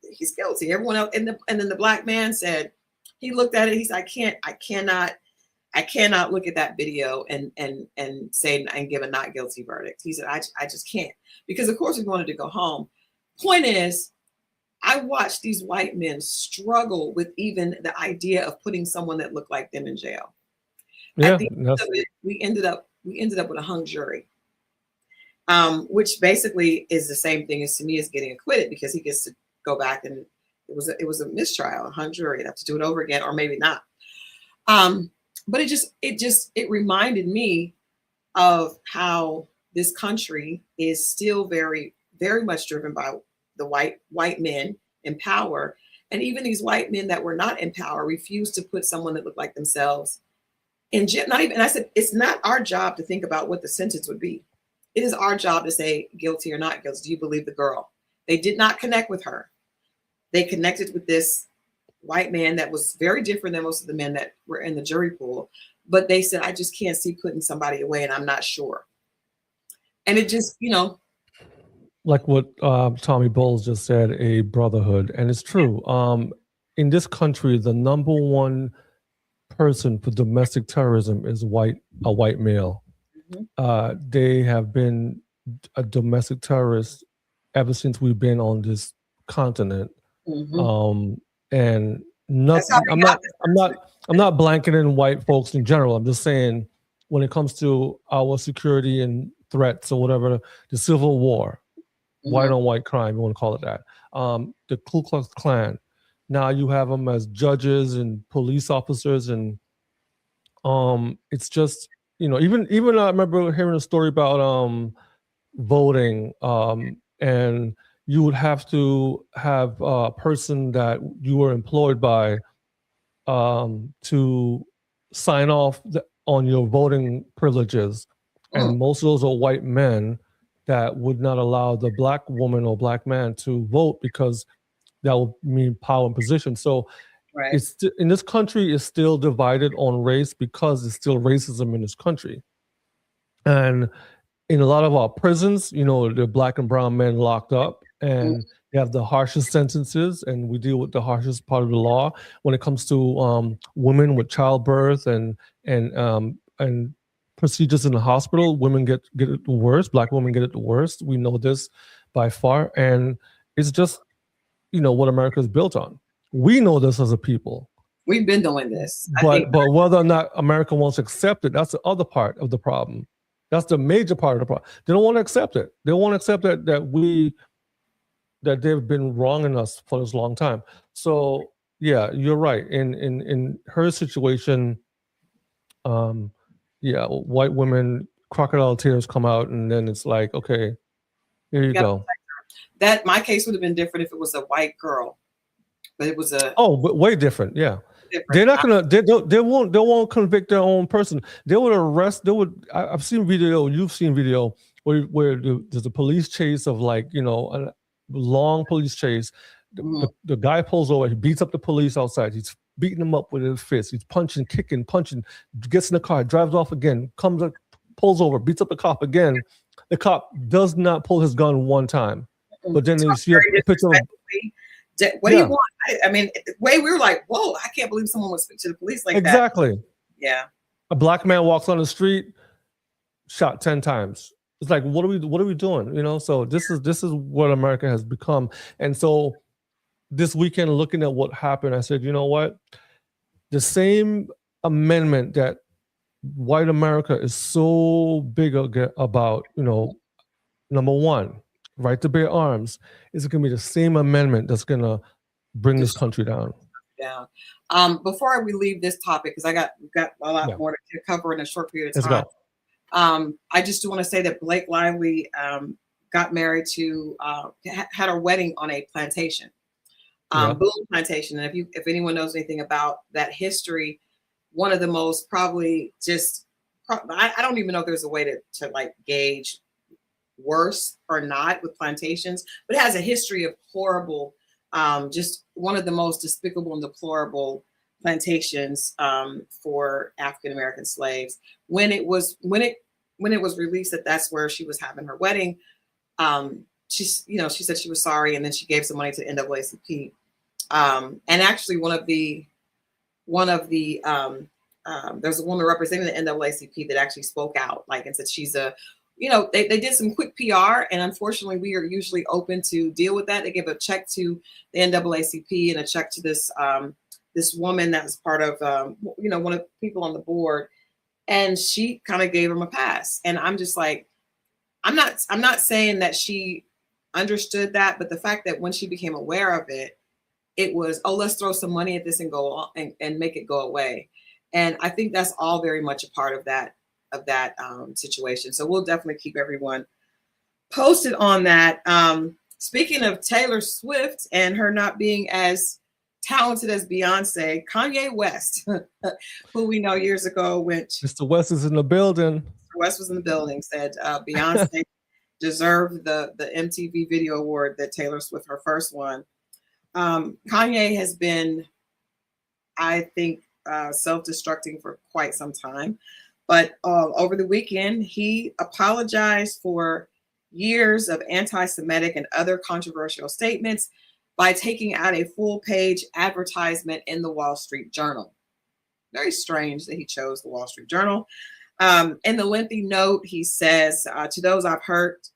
he's guilty. Everyone else, and then the black man said, he looked at it. He said, I cannot look at that video and say and give a not guilty verdict. He said, I just can't, because of course we wanted to go home. Point is, I watched these white men struggle with even the idea of putting someone that looked like them in jail. Yeah, At the end of it, we ended up with a hung jury, which basically is the same thing as to me as getting acquitted, because he gets to go back and it was a mistrial, a hung jury. I'd have to do it over again, or maybe not. But it reminded me of how this country is still very, very much driven by the white men in power. And even these white men that were not in power refused to put someone that looked like themselves in jail. Not even, and I said, it's not our job to think about what the sentence would be. It is our job to say guilty or not guilty. Do you believe the girl? They did not connect with her. They connected with this white man that was very different than most of the men that were in the jury pool. But they said, I just can't see putting somebody away, and I'm not sure. And it just, like what Tommy Bowles just said, a brotherhood. And it's true. In this country, the number one person for domestic terrorism is a white male. Mm-hmm. They have been a domestic terrorist ever since we've been on this continent. Mm-hmm. And nothing, I'm not blanketing white folks in general. I'm just saying, when it comes to our security and threats or whatever, the Civil War, mm-hmm. white on white crime, you want to call it that. The Ku Klux Klan. Now you have them as judges and police officers, and it's just, even I remember hearing a story about voting, and you would have to have a person that you were employed by to sign off on your voting privileges. And most of those are white men that would not allow the black woman or black man to vote, because that would mean power and position. So it's in this country, it's still divided on race, because it's still racism in this country. And in a lot of our prisons, the black and brown men locked up, and they have the harshest sentences, and we deal with the harshest part of the law when it comes to women with childbirth and procedures in the hospital. Women get it the worst. Black women get it the worst. We know this by far, and it's just what America is built on. We know this as a people. We've been doing this, but whether or not America wants to accept it, that's the other part of the problem. That's the major part of the problem. They don't want to accept it. They don't want to accept that they've been wronging us for this long time. So yeah, you're right. In her situation, white women, crocodile tears come out, and then it's like, okay, here you go. That my case would have been different if it was a white girl, but it was way different. Yeah. They're not gonna. They won't convict their own person. They would arrest. I've seen video. You've seen video where there's a police chase of a long police chase. The guy pulls over. He beats up the police outside. He's beating them up with his fist. He's punching, kicking, punching. Gets in the car, drives off again. Comes up, pulls over, beats up the cop again. The cop does not pull his gun one time, but then you see a picture of. What do you want? I mean, the way we were like, whoa, I can't believe someone would speak to the police like that. Exactly. Yeah. A black man walks on the street, shot 10 times. It's like, what are we doing? So this is what America has become. And so this weekend, looking at what happened, I said, you know what? The same amendment that white America is so big about, number one, right to bear arms, is going to be the same amendment that's going to bring this country down. Before we leave this topic, because I got a lot more to cover in a short period of time. I just do want to say that Blake Lively got married to, had a wedding on a plantation, Boone Plantation. And if anyone knows anything about that history, one of the most I don't even know if there's a way to gauge worse or not with plantations, but it has a history of horrible, just one of the most despicable and deplorable plantations for African American slaves. When it was released that that's where she was having her wedding, she said she was sorry, and then she gave some money to NAACP. And actually, there's a woman representing the NAACP that actually spoke out, and said she's a they did some quick PR, and unfortunately, we are usually open to deal with that. They give a check to the NAACP and a check to this this woman that was part of one of the people on the board, and she kind of gave him a pass. And I'm just like, I'm not saying that she understood that, but the fact that when she became aware of it, it was, oh, let's throw some money at this and go on and make it go away. And I think that's all very much a part of that situation. So we'll definitely keep everyone posted on that. Speaking of Taylor Swift and her not being as talented as Beyonce, Kanye West, who we know years ago went. Mr. West is in the building. Mr. West was in the building, said Beyonce deserved the MTV Video Award that Taylor Swift, her first one. Kanye has been, I think, self-destructing for quite some time. But over the weekend, he apologized for years of anti-Semitic and other controversial statements by taking out a full-page advertisement in the Wall Street Journal. Very strange that he chose the Wall Street Journal. In the lengthy note, he says, to those I've hurt,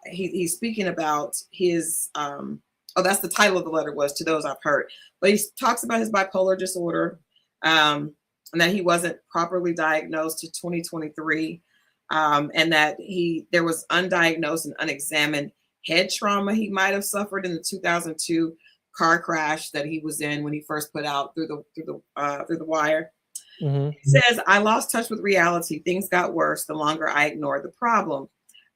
he's speaking about his, that's the title of the letter, was To Those I've Hurt. But he talks about his bipolar disorder, and that he wasn't properly diagnosed to 2023, and that there was undiagnosed and unexamined head trauma he might have suffered in the 2002 car crash that he was in when he first put out through the wire. Mm-hmm. He says, I lost touch with reality. Things got worse the longer I ignored the problem.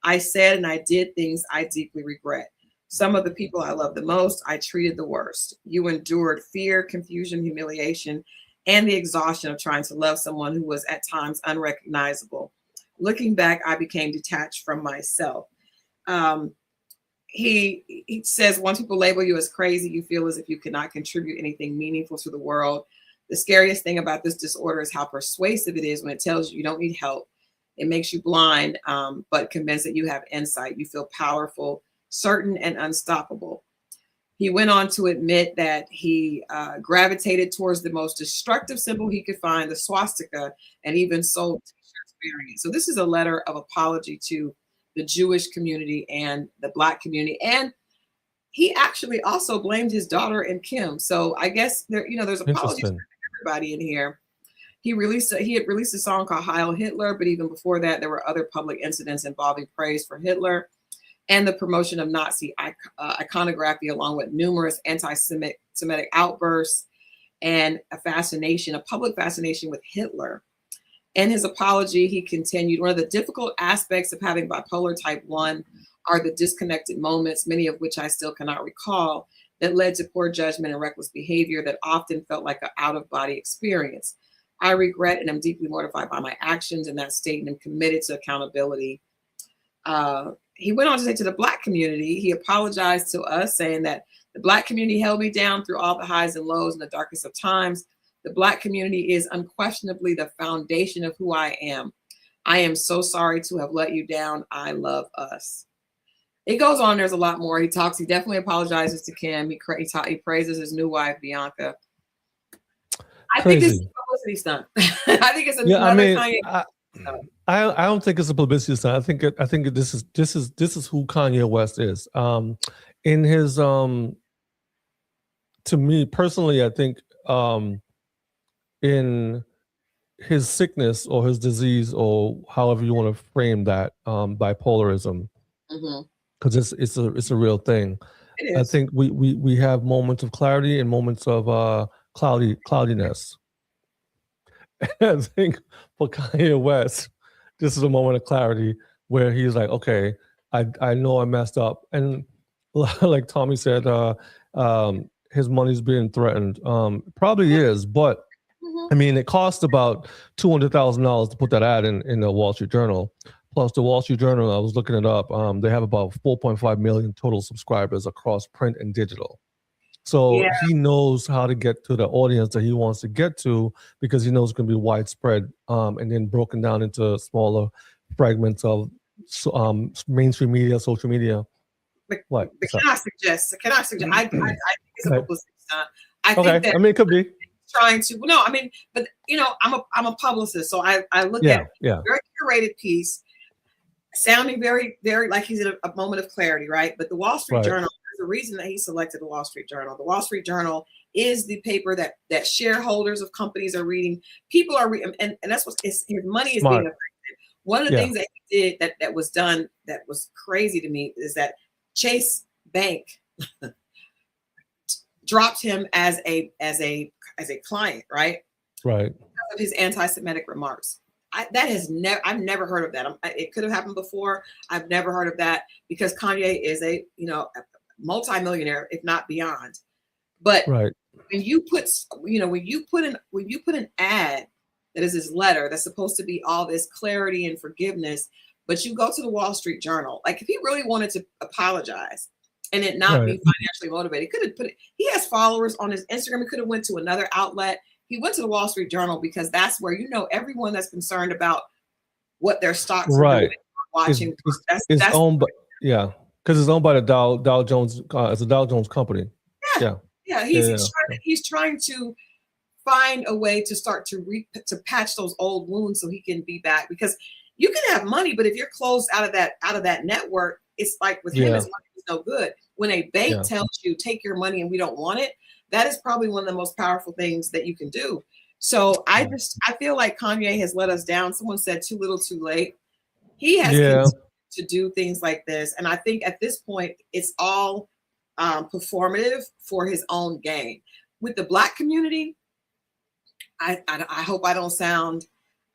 I said and I did things I deeply regret. Some of the people I love the most, I treated the worst. You endured fear, confusion, humiliation, and the exhaustion of trying to love someone who was at times unrecognizable. Looking back, I became detached from myself. He says, once people label you as crazy, you feel as if you cannot contribute anything meaningful to the world. The scariest thing about this disorder is how persuasive it is when it tells you you don't need help. It makes you blind, but convinced that you have insight. You feel powerful, certain, and unstoppable. He went on to admit that he gravitated towards the most destructive symbol he could find, the swastika, and even sold t-shirts bearing it. So this is a letter of apology to the Jewish community and the Black community. And he actually also blamed his daughter and Kim. So I guess there's apologies for everybody in here. He had released a song called Heil Hitler, but even before that, there were other public incidents involving praise for Hitler and the promotion of Nazi iconography, along with numerous anti-Semitic outbursts and a public fascination with Hitler. In his apology, he continued, one of the difficult aspects of having bipolar type 1 are the disconnected moments, many of which I still cannot recall, that led to poor judgment and reckless behavior that often felt like an out-of-body experience. I regret and am deeply mortified by my actions in that state and am committed to accountability. He went on to say to the Black community, he apologized to us, saying that the Black community held me down through all the highs and lows in the darkest of times. The Black community is unquestionably the foundation of who I am. I am so sorry to have let you down. I love us. It goes on. There's a lot more. He definitely apologizes to Kim. He praises his new wife, Bianca. I think this is a publicity stunt. I think it's another Kanye. I don't think it's a publicity stunt. I think this is who Kanye West is. In his to me personally, I think in his sickness or his disease or however you want to frame that, bipolarism, because it's a real thing. I think we have moments of clarity and moments of cloudiness. And I think for Kanye West, this is a moment of clarity where he's like, okay, I know I messed up. And like Tommy said, his money's being threatened. Probably is, but I mean, it cost about $200,000 to put that ad in the Wall Street Journal. Plus the Wall Street Journal, I was looking it up, they have about 4.5 million total subscribers across print and digital. So he knows how to get to the audience that he wants to get to because he knows it's going to be widespread and then broken down into smaller fragments of mainstream media, social media. Can I suggest? I think it's a publicity stunt. I think that it could be. trying to, no, I mean, but I'm a publicist, so I look at a very curated piece, sounding very, very like he's in a moment of clarity, right? But the Wall Street Journal, there's a reason that he selected the Wall Street Journal. The Wall Street Journal is the paper that shareholders of companies are reading. People are reading, and that's what his money is being affected. One of the things that he did that was done that was crazy to me is that Chase Bank dropped him as a client, right? Right. Because of his anti-Semitic remarks. I've never heard of that. It could have happened before. I've never heard of that because Kanye is a multimillionaire, if not beyond. But when you put an ad that is his letter that's supposed to be all this clarity and forgiveness, but you go to the Wall Street Journal, like if he really wanted to apologize and it not be financially motivated, he could have put it. He has followers on his Instagram. He could have went to another outlet. He went to the Wall Street Journal because that's where everyone that's concerned about what their stocks are doing, watching. It's owned by because it's owned by the Dow Jones. It's a Dow Jones company. He's trying to find a way to start to patch those old wounds so he can be back, because you can have money, but if you're closed out of that network, it's like with him, his money is no good. When a bank tells you take your money and we don't want it, that is probably one of the most powerful things that you can do. So I feel like Kanye has let us down. Someone said too little too late. He has continued to do things like this. And I think at this point, it's all performative for his own gain. With the Black community, I hope I don't sound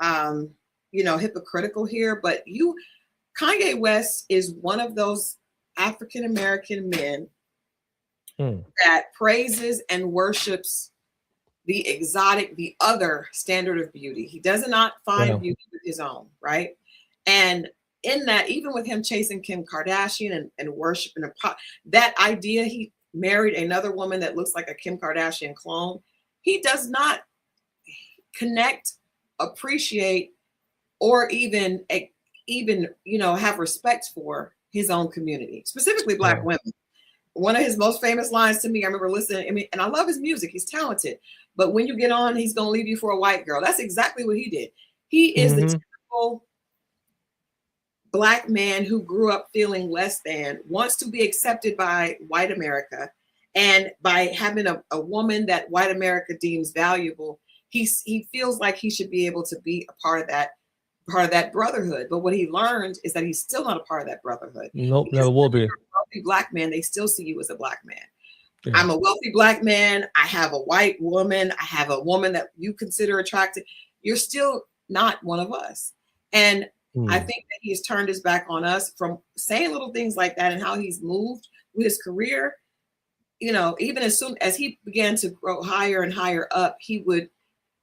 hypocritical here, but Kanye West is one of those African American men that praises and worships the exotic, the other standard of beauty. He does not find beauty with his own, right? And in that, even with him chasing Kim Kardashian and worshiping that idea, he married another woman that looks like a Kim Kardashian clone. He does not connect, appreciate, or even have respect for his own community, specifically Black women. One of his most famous lines to me, I remember listening, and I love his music. He's talented, but when you get on, he's going to leave you for a white girl. That's exactly what he did. He is the typical Black man who grew up feeling less than, wants to be accepted by white America, and by having a woman that white America deems valuable, he feels like he should be able to be a part of that brotherhood. But what he learned is that he's still not a part of that brotherhood. Nope, never will be. You're a wealthy Black man, they still see you as a Black man. Yeah. I'm a wealthy Black man. I have a white woman. I have a woman that you consider attractive. You're still not one of us. And I think that he has turned his back on us from saying little things like that, and how he's moved with his career. Even as soon as he began to grow higher and higher up,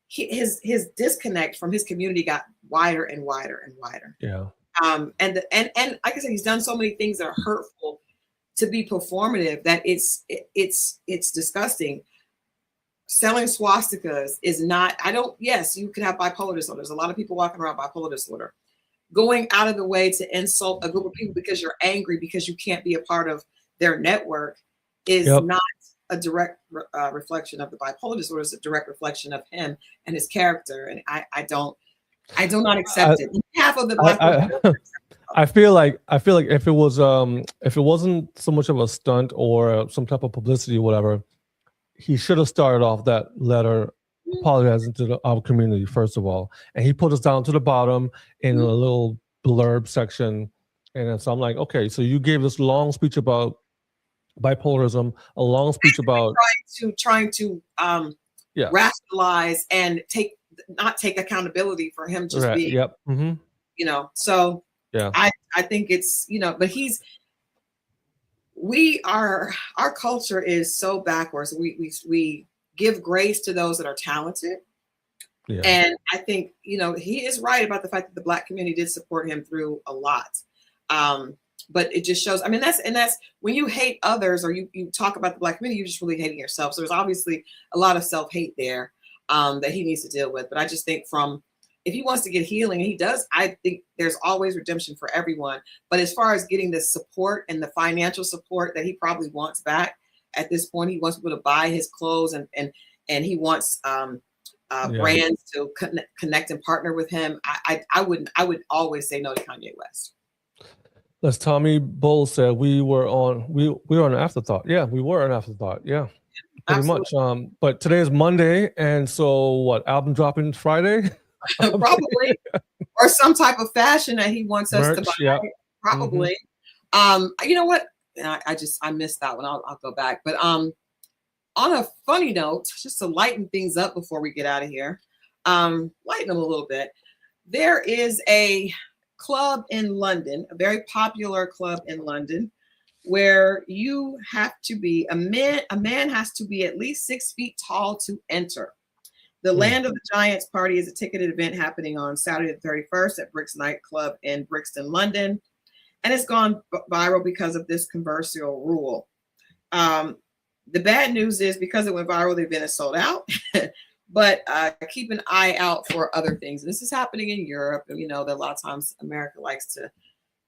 his disconnect from his community got wider and wider and wider. Yeah. And like I said, he's done so many things that are hurtful to be performative that it's disgusting. Selling swastikas is not. Yes, you could have bipolar disorder. There's a lot of people walking around bipolar disorder. Going out of the way to insult a group of people because you're angry because you can't be a part of their network is not a direct reflection of the bipolar disorder. It's a direct reflection of him and his character. And I do not accept it. Half of the Black I feel like if it wasn't so much of a stunt or some type of publicity or whatever, he should have started off that letter apologizing to our community first of all, and he put us down to the bottom in a little blurb section, and so I'm like, okay, so you gave this long speech about bipolarism, a long speech about trying to rationalize and not take accountability for him just being so I think it's but our culture is so backwards. We give grace to those that are talented. Yeah. And I think, he is right about the fact that the Black community did support him through a lot. But it just shows, that's when you hate others or you talk about the Black community, you're just really hating yourself. So there's obviously a lot of self-hate there that he needs to deal with. But I just think if he wants to get healing, and he does, I think there's always redemption for everyone. But as far as getting the support and the financial support that he probably wants back, at this point, he wants people to buy his clothes and and he wants brands to connect and partner with him, I would always say no to Kanye West. As Tommy Bowles said, we were an afterthought. Yeah, we were an afterthought. Yeah, pretty much. But today is Monday, and so what? Album dropping Friday? Probably, or some type of fashion that he wants us to buy. Yeah. Probably. You know what? I missed that one. I'll go back. But on a funny note, just to lighten things up before we get out of here, lighten them a little bit. There is a club in London, a very popular club in London, where you have to be a man has to be at least 6 feet tall to enter. The Land of the Giants party is a ticketed event happening on Saturday the 31st at Brixton nightclub in Brixton, London, and it's gone viral because of this controversial rule. The bad news is because it went viral, the event is sold out. But keep an eye out for other things. This is happening in Europe. And, that a lot of times America likes to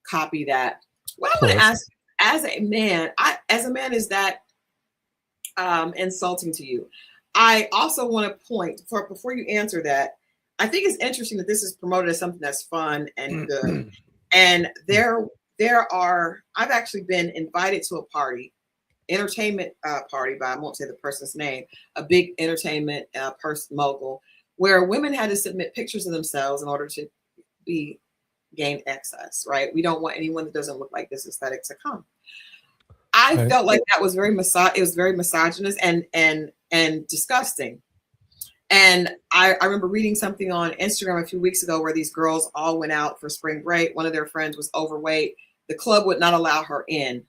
copy that. Well, I want to ask, as a man, is that insulting to you? I also want to point, before you answer that, I think it's interesting that this is promoted as something that's fun and good. And I've actually been invited to a party, entertainment party, but I won't say the person's name, a big entertainment person mogul, where women had to submit pictures of themselves in order to be gained access, right? We don't want anyone that doesn't look like this aesthetic to come. I felt like that was very misogynist and disgusting. And I remember reading something on Instagram a few weeks ago where these girls all went out for spring break. One of their friends was overweight. The club would not allow her in.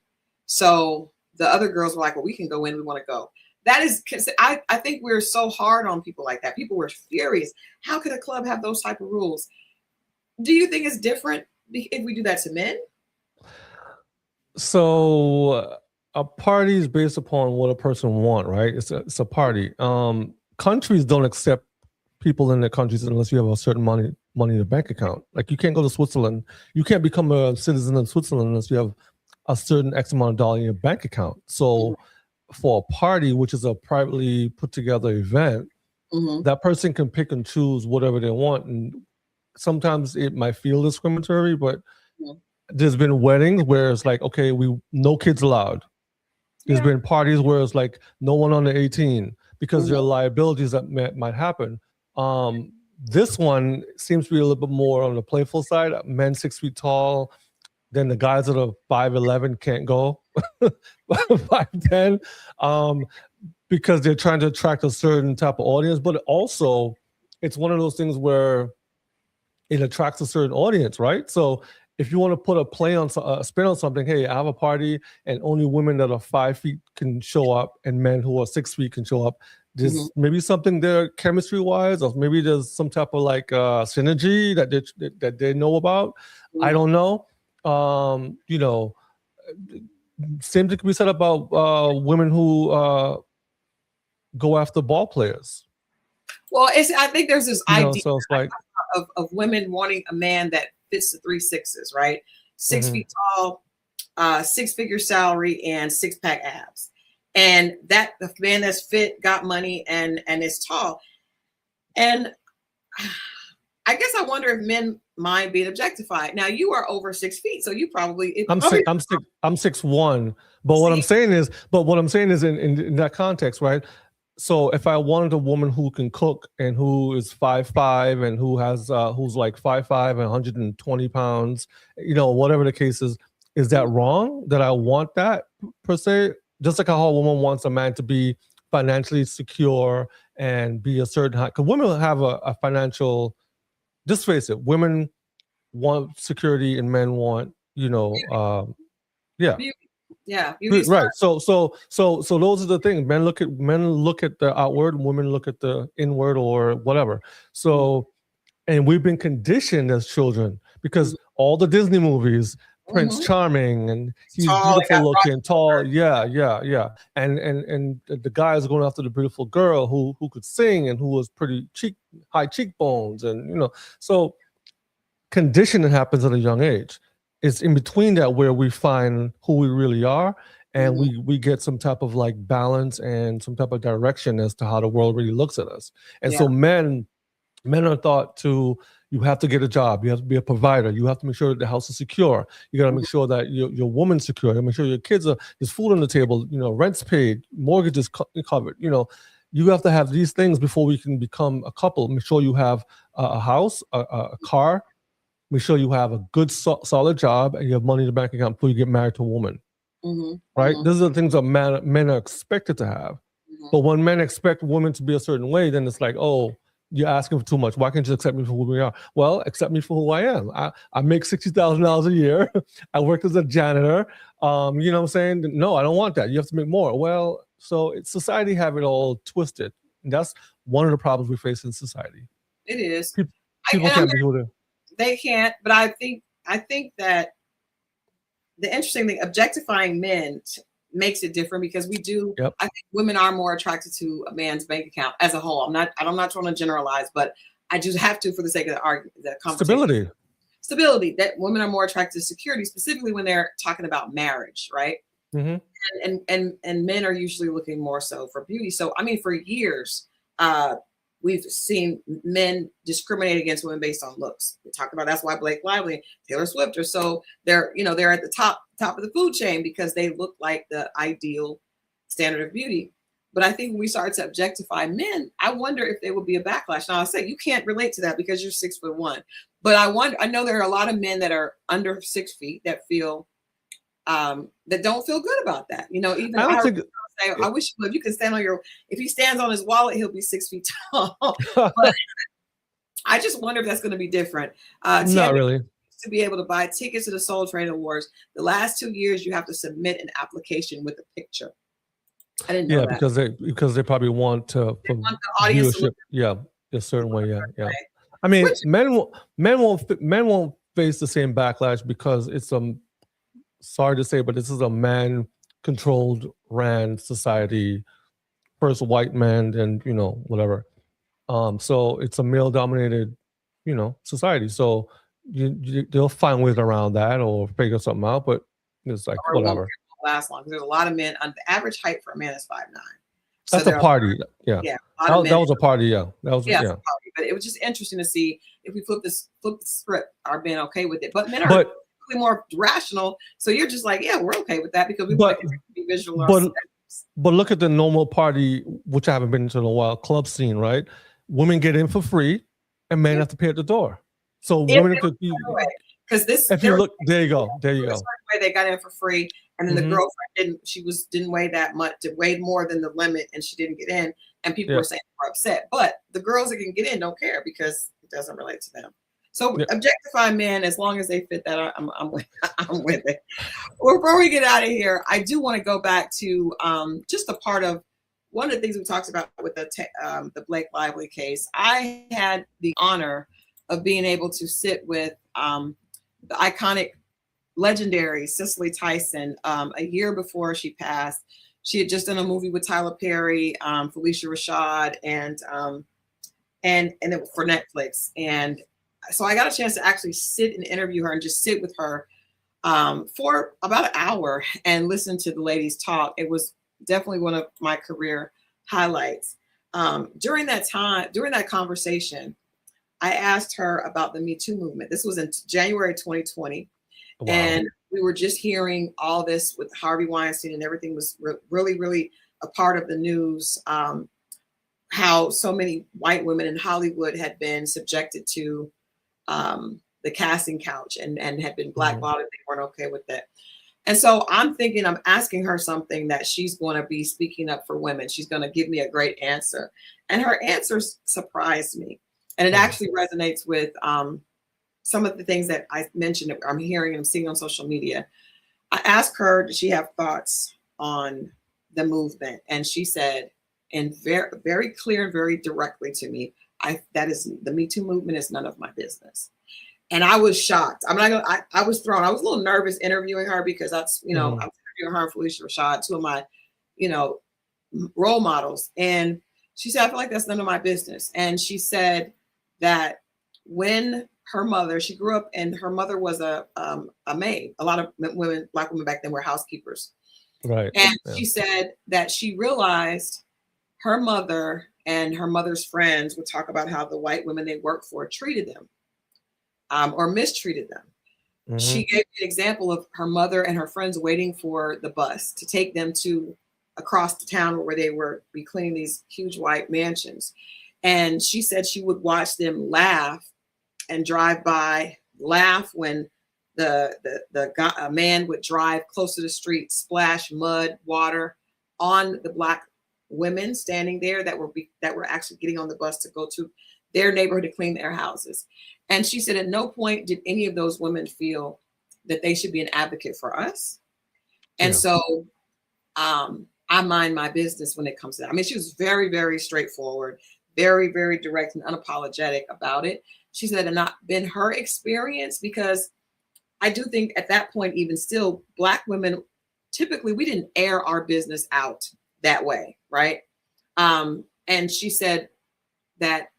So the other girls were like, well, we can go in. We want to go. That is, I think we're so hard on people like that. People were furious. How could a club have those type of rules? Do you think it's different if we do that to men? So a party is based upon what a person wants, right? It's a party. Countries don't accept people in their countries unless you have a certain money in your bank account. Like you can't go to Switzerland. You can't become a citizen of Switzerland unless you have a certain X amount of dollars in your bank account. So for a party, which is a privately put together event, that person can pick and choose whatever they want. And sometimes it might feel discriminatory, but there's been weddings where it's like, okay, no kids allowed. There's been parties where it's like no one under 18 because there are liabilities that might happen. This one seems to be a little bit more on the playful side. Men 6 feet tall. Then the guys that are 5'11" can't go 5'10", because they're trying to attract a certain type of audience. But also, it's one of those things where it attracts a certain audience, right? So if you want to put a spin on something, hey, I have a party and only women that are 5 feet can show up and men who are 6 feet can show up. There's maybe something there chemistry-wise, or maybe there's some type of like synergy that they know about. I don't know. Same thing can be said about women who go after ball players. Well, I think there's this idea so it's like, of women wanting a man that fits the 3 6s, right? 6 feet tall, 6-figure salary, and 6-pack abs. And that the man that's fit, got money, and is tall. And I guess I wonder if men mind being objectified. Now you are over 6 feet, so you probably. I'm 6'1", but what I'm saying is in that context, right? So if I wanted a woman who can cook and who is 5'5" and who has who's like 5'5" and 120 pounds, whatever the case is that wrong that I want that per se? Just like how a woman wants a man to be financially secure and be a certain height. Because women have a financial. Just face it, women want security and men want, right. So those are the things. Men look at the outward, women look at the inward or whatever. So, and we've been conditioned as children because all the Disney movies, Prince Charming, and he's beautiful looking, tall, and the guys are going after the beautiful girl who could sing and who was pretty high cheekbones, and so conditioning happens at a young age. It's in between that where we find who we really are, and we get some type of like balance and some type of direction as to how the world really looks at us. And so men are thought to, you have to get a job, you have to be a provider, you have to make sure that the house is secure, you got to make sure that your woman's secure, you got to make sure your kids there's food on the table, rent's paid, mortgages covered, you have to have these things before we can become a couple. Make sure you have a house, a car, make sure you have a good solid job, and you have money in the bank account before you get married to a woman. Right? Those are the things that men are expected to have. But when men expect women to be a certain way, then it's like, oh, you're asking for too much. Why can't you accept me for who we are? Well, accept me for who I am. I make $60,000 a year. I work as a janitor. You know what I'm saying? No, I don't want that. You have to make more. Well, so society have it all twisted. And that's one of the problems we face in society. It is. People can't be who they can't. But I think that the interesting thing, objectifying men makes it different, because we do. I think women are more attracted to a man's bank account as a whole. I'm not trying to generalize, but I just have to, for the sake of the argument, the conversation. Stability. That women are more attracted to security, specifically when they're talking about marriage, right? And men are usually looking more so for beauty. So I mean, for years, we've seen men discriminate against women based on looks. We talked about that's why Blake Lively and Taylor Swift are so they're at the top of the food chain, because they look like the ideal standard of beauty. But I think when we start to objectify men, I wonder if there will be a backlash. Now I say you can't relate to that because you're 6'1", but I know there are a lot of men that are under 6 feet that feel that don't feel good about that. Even I wish if you could stand on if he stands on his wallet, he'll be 6 feet tall. But I just wonder if that's going to be different. Not really. To be able to buy tickets to the Soul Train Awards, the last 2 years you have to submit an application with a picture. I didn't know that. because they probably want to want the audience to look a certain way. Right. I mean, men won't face the same backlash, because it's sorry to say, but this is a man-controlled, ran society. First white man, and whatever. So it's a male-dominated, society. So they'll find ways around that or figure something out. But it's like whatever. Last long. There's a lot of men. The average height for a man is 5'9". So that's a party. Yeah. That was a party. Yeah. That was a party. But it was just interesting to see if we flip the script. Are men okay with it? But men are more rational. So you're just like, yeah, we're okay with that, because we want to be visual. But look at the normal party, which I haven't been to in a while, club scene, right? Women get in for free, and men have to pay at the door. So women could be. Because if you look, there you go. Way they got in for free, and then the girlfriend didn't weigh that much. It weighed more than the limit, and she didn't get in. And people were saying they were upset. But the girls that can get in don't care, because it doesn't relate to them. So objectify men, as long as they fit that, I'm with it. Well, before we get out of here, I do want to go back to just a part of one of the things we talked about with the Blake Lively case. I had the honor of being able to sit with the iconic, legendary Cicely Tyson a year before she passed. She had just done a movie with Tyler Perry, Felicia Rashad, and it was for Netflix. And so I got a chance to actually sit and interview her and just sit with her for about an hour and listen to the ladies talk. It was definitely one of my career highlights. During that conversation, I asked her about the Me Too movement. This was in January 2020. Wow. And we were just hearing all this with Harvey Weinstein, and everything was really, really a part of the news. How so many white women in Hollywood had been subjected to the casting couch and had been blackballed if they weren't okay with that. And so I'm asking her something that she's going to be speaking up for women. She's going to give me a great answer. And her answers surprised me. And it actually resonates with some of the things that I mentioned that I'm hearing and I'm seeing on social media. I asked her, did she have thoughts on the movement? And she said, and very, very clear and very directly to me, that is, the Me Too movement is none of my business. And I was shocked. I was thrown. I was a little nervous interviewing her, because that's, I was interviewing her and Felicia Rashad, two of my, role models. And she said, I feel like that's none of my business. And she said that when her mother, she grew up and her mother was a maid. A lot of women, Black women back then, were housekeepers. Right. And she said that she realized her mother and her mother's friends would talk about how the white women they worked for treated them or mistreated them. Mm-hmm. She gave an example of her mother and her friends waiting for the bus to take them to across the town where they were be cleaning these huge white mansions. And she said she would watch them laugh and drive by, laugh when a man would drive close to the street, splash mud, water on the Black women standing there that were actually getting on the bus to go to their neighborhood to clean their houses. And she said at no point did any of those women feel that they should be an advocate for us. And so I mind my business when it comes to that. I mean, she was very, very straightforward, very, very direct and unapologetic about it. She said it had not been her experience, because I do think at that point, even still, Black women, typically we didn't air our business out that way, right? And she said that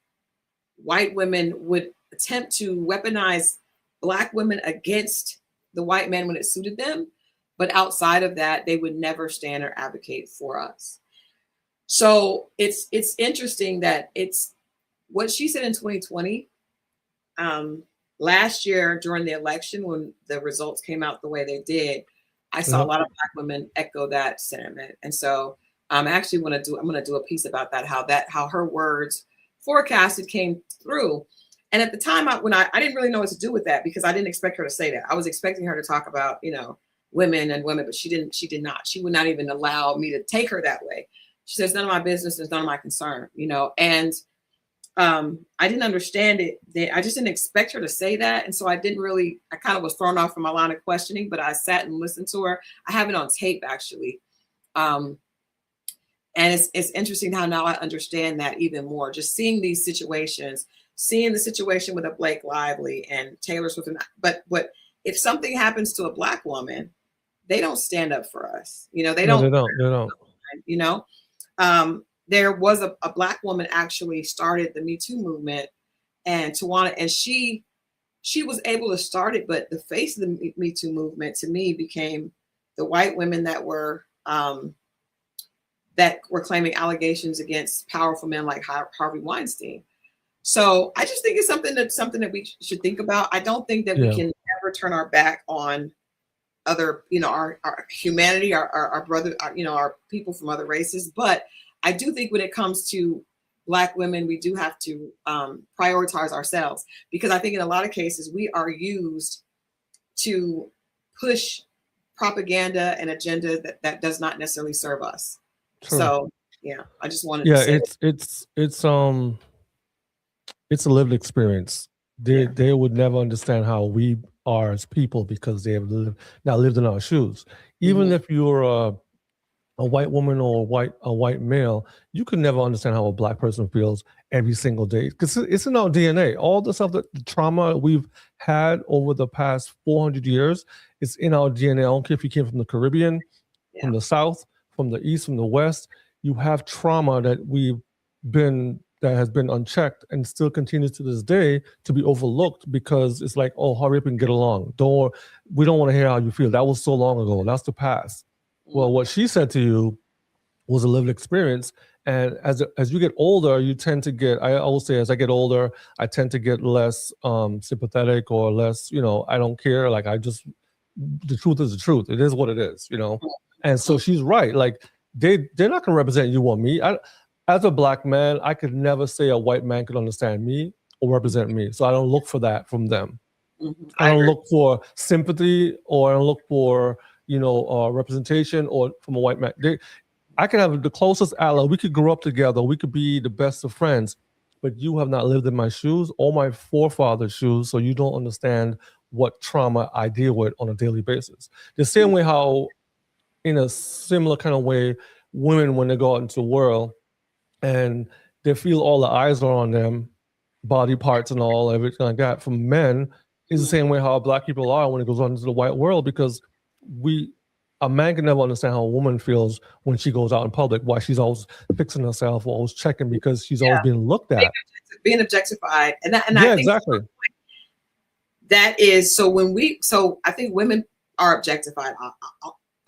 white women would attempt to weaponize Black women against the white men when it suited them. But outside of that, they would never stand or advocate for us. So it's interesting that it's what she said in 2020. Last year during the election, when the results came out the way they did, I saw a lot of Black women echo that sentiment. And so I'm actually I'm going to do a piece about that, how her words forecasted came through. And at the time, I didn't really know what to do with that, because I didn't expect her to say that. I was expecting her to talk about, women, but she did not. She would not even allow me to take her that way. She says, none of my business, is none of my concern, and I didn't understand it. I just didn't expect her to say that. And so I kind of was thrown off from my line of questioning, but I sat and listened to her. I have it on tape, actually. And it's interesting how now I understand that even more, just seeing these situations, seeing the situation with a Blake Lively and Taylor Swift. But if something happens to a Black woman, they don't stand up for us. They don't. There was a Black woman actually started the Me Too movement, and she was able to start it, but the face of the Me Too movement to me became the white women that were claiming allegations against powerful men like Harvey Weinstein. So I just think it's something that we should think about. I don't think that we can ever turn our back on other, our humanity, our brother, our people from other races. But I do think when it comes to Black women, we do have to prioritize ourselves, because I think in a lot of cases we are used to push propaganda and agenda that does not necessarily serve us. True. So I just wanted to say it's a lived experience. They would never understand how we are as people, because they have not lived in our shoes. Even if you're a white woman or a white male, you could never understand how a Black person feels every single day, because it's in our DNA. All the stuff, the trauma we've had over the past 400 years, it's in our DNA. I don't care if you came from the Caribbean, from the South, from the East, from the West. You have trauma that has been unchecked and still continues to this day to be overlooked, because it's like, oh, hurry up and get along. We don't want to hear how you feel. That was so long ago. That's the past. Well, what she said to you was a lived experience. And as you get older, you tend to get, I always say, as I get older, I tend to get less sympathetic, or less, I don't care. Like, the truth is the truth. It is what it is, And so she's right. Like, they're not going to represent you or me. As a Black man, I could never say a white man could understand me or represent me. So I don't look for that from them. I don't look for sympathy, or I don't look for, representation or from a white man. I can have the closest ally. We could grow up together. We could be the best of friends, but you have not lived in my shoes or my forefathers' shoes, so you don't understand what trauma I deal with on a daily basis. The same way how, in a similar kind of way, women, when they go out into the world and they feel all the eyes are on them, body parts and all, everything like that, from men, is the same way how Black people are when it goes out into the white world, because a man can never understand how a woman feels when she goes out in public, why she's always fixing herself, or always checking, because she's always being looked at. Being objectified. And I think exactly. That is, so I think women are objectified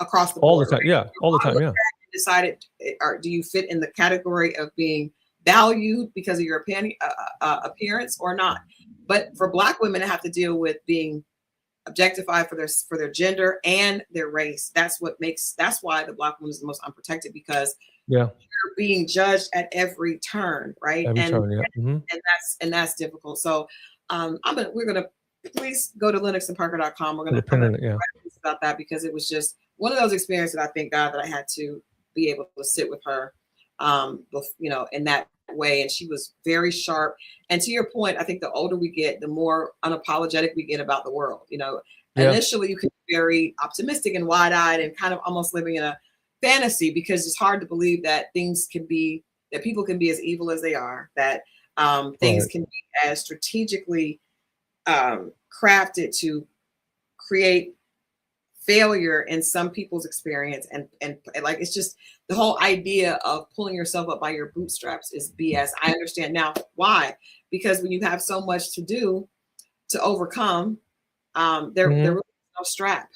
across the all board. the time. Right? Yeah, all the time. Yeah. Decided, or do you fit in the category of being valued because of your appearance or not? But for Black women to have to deal with being objectified for their gender and their race, that's why the Black woman is the most unprotected, because you're being judged at every turn, right? Every turn, yeah. Mm-hmm. And that's difficult. So we're gonna please go to lennoxandparker.com. We're gonna write about that, because it was just one of those experiences that I thank God that I had to be able to sit with her, in that way. And she was very sharp. And to your point, I think the older we get, the more unapologetic we get about the world. Initially you can be very optimistic and wide-eyed and kind of almost living in a fantasy, because it's hard to believe that people can be as evil as they are, that things can be as strategically crafted to create failure in some people's experience, and like, it's just the whole idea of pulling yourself up by your bootstraps is BS. I understand now why, because when you have so much to do to overcome, there really is no strap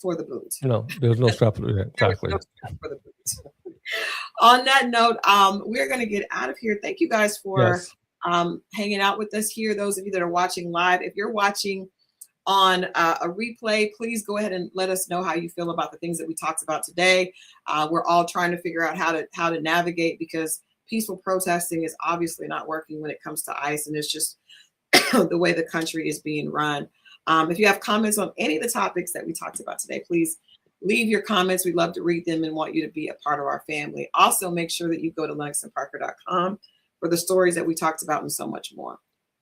for the boot. No, there's no strap for it. Exactly. No strap for the boot. On that note, we're going to get out of here. Thank you guys for hanging out with us here. Those of you that are watching live, if you're watching on a replay, please go ahead and let us know how you feel about the things that we talked about today. We're all trying to figure out how to navigate, because peaceful protesting is obviously not working when it comes to ICE, and it's just the way the country is being run. If you have comments on any of the topics that we talked about today, please leave your comments. We'd love to read them and want you to be a part of our family. Also, make sure that you go to lennoxandparker.com for the stories that we talked about and so much more.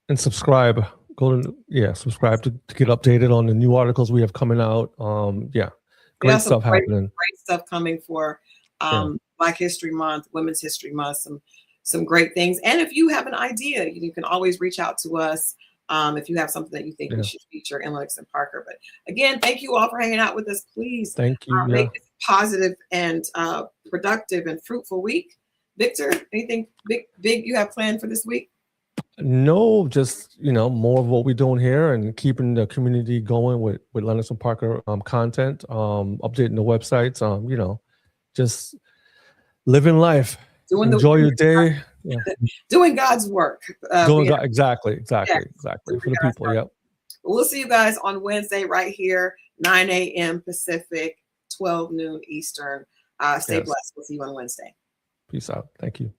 And subscribe. Subscribe to get updated on the new articles we have coming out. Great stuff happening. Great stuff coming for Black History Month, Women's History Month, some great things. And if you have an idea, you can always reach out to us if you have something that you think we should feature in Lennox and Parker. But again, thank you all for hanging out with us. Please thank you. Make this a positive and productive and fruitful week. Victor, anything big you have planned for this week? No, just more of what we're doing here and keeping the community going with Lennox and Parker content, updating the websites, just living life. Enjoy your day. Doing God's work. Exactly for the people. Yep. We'll see you guys on Wednesday right here, 9 a.m. Pacific, 12 noon Eastern. Stay blessed. We'll see you on Wednesday. Peace out. Thank you.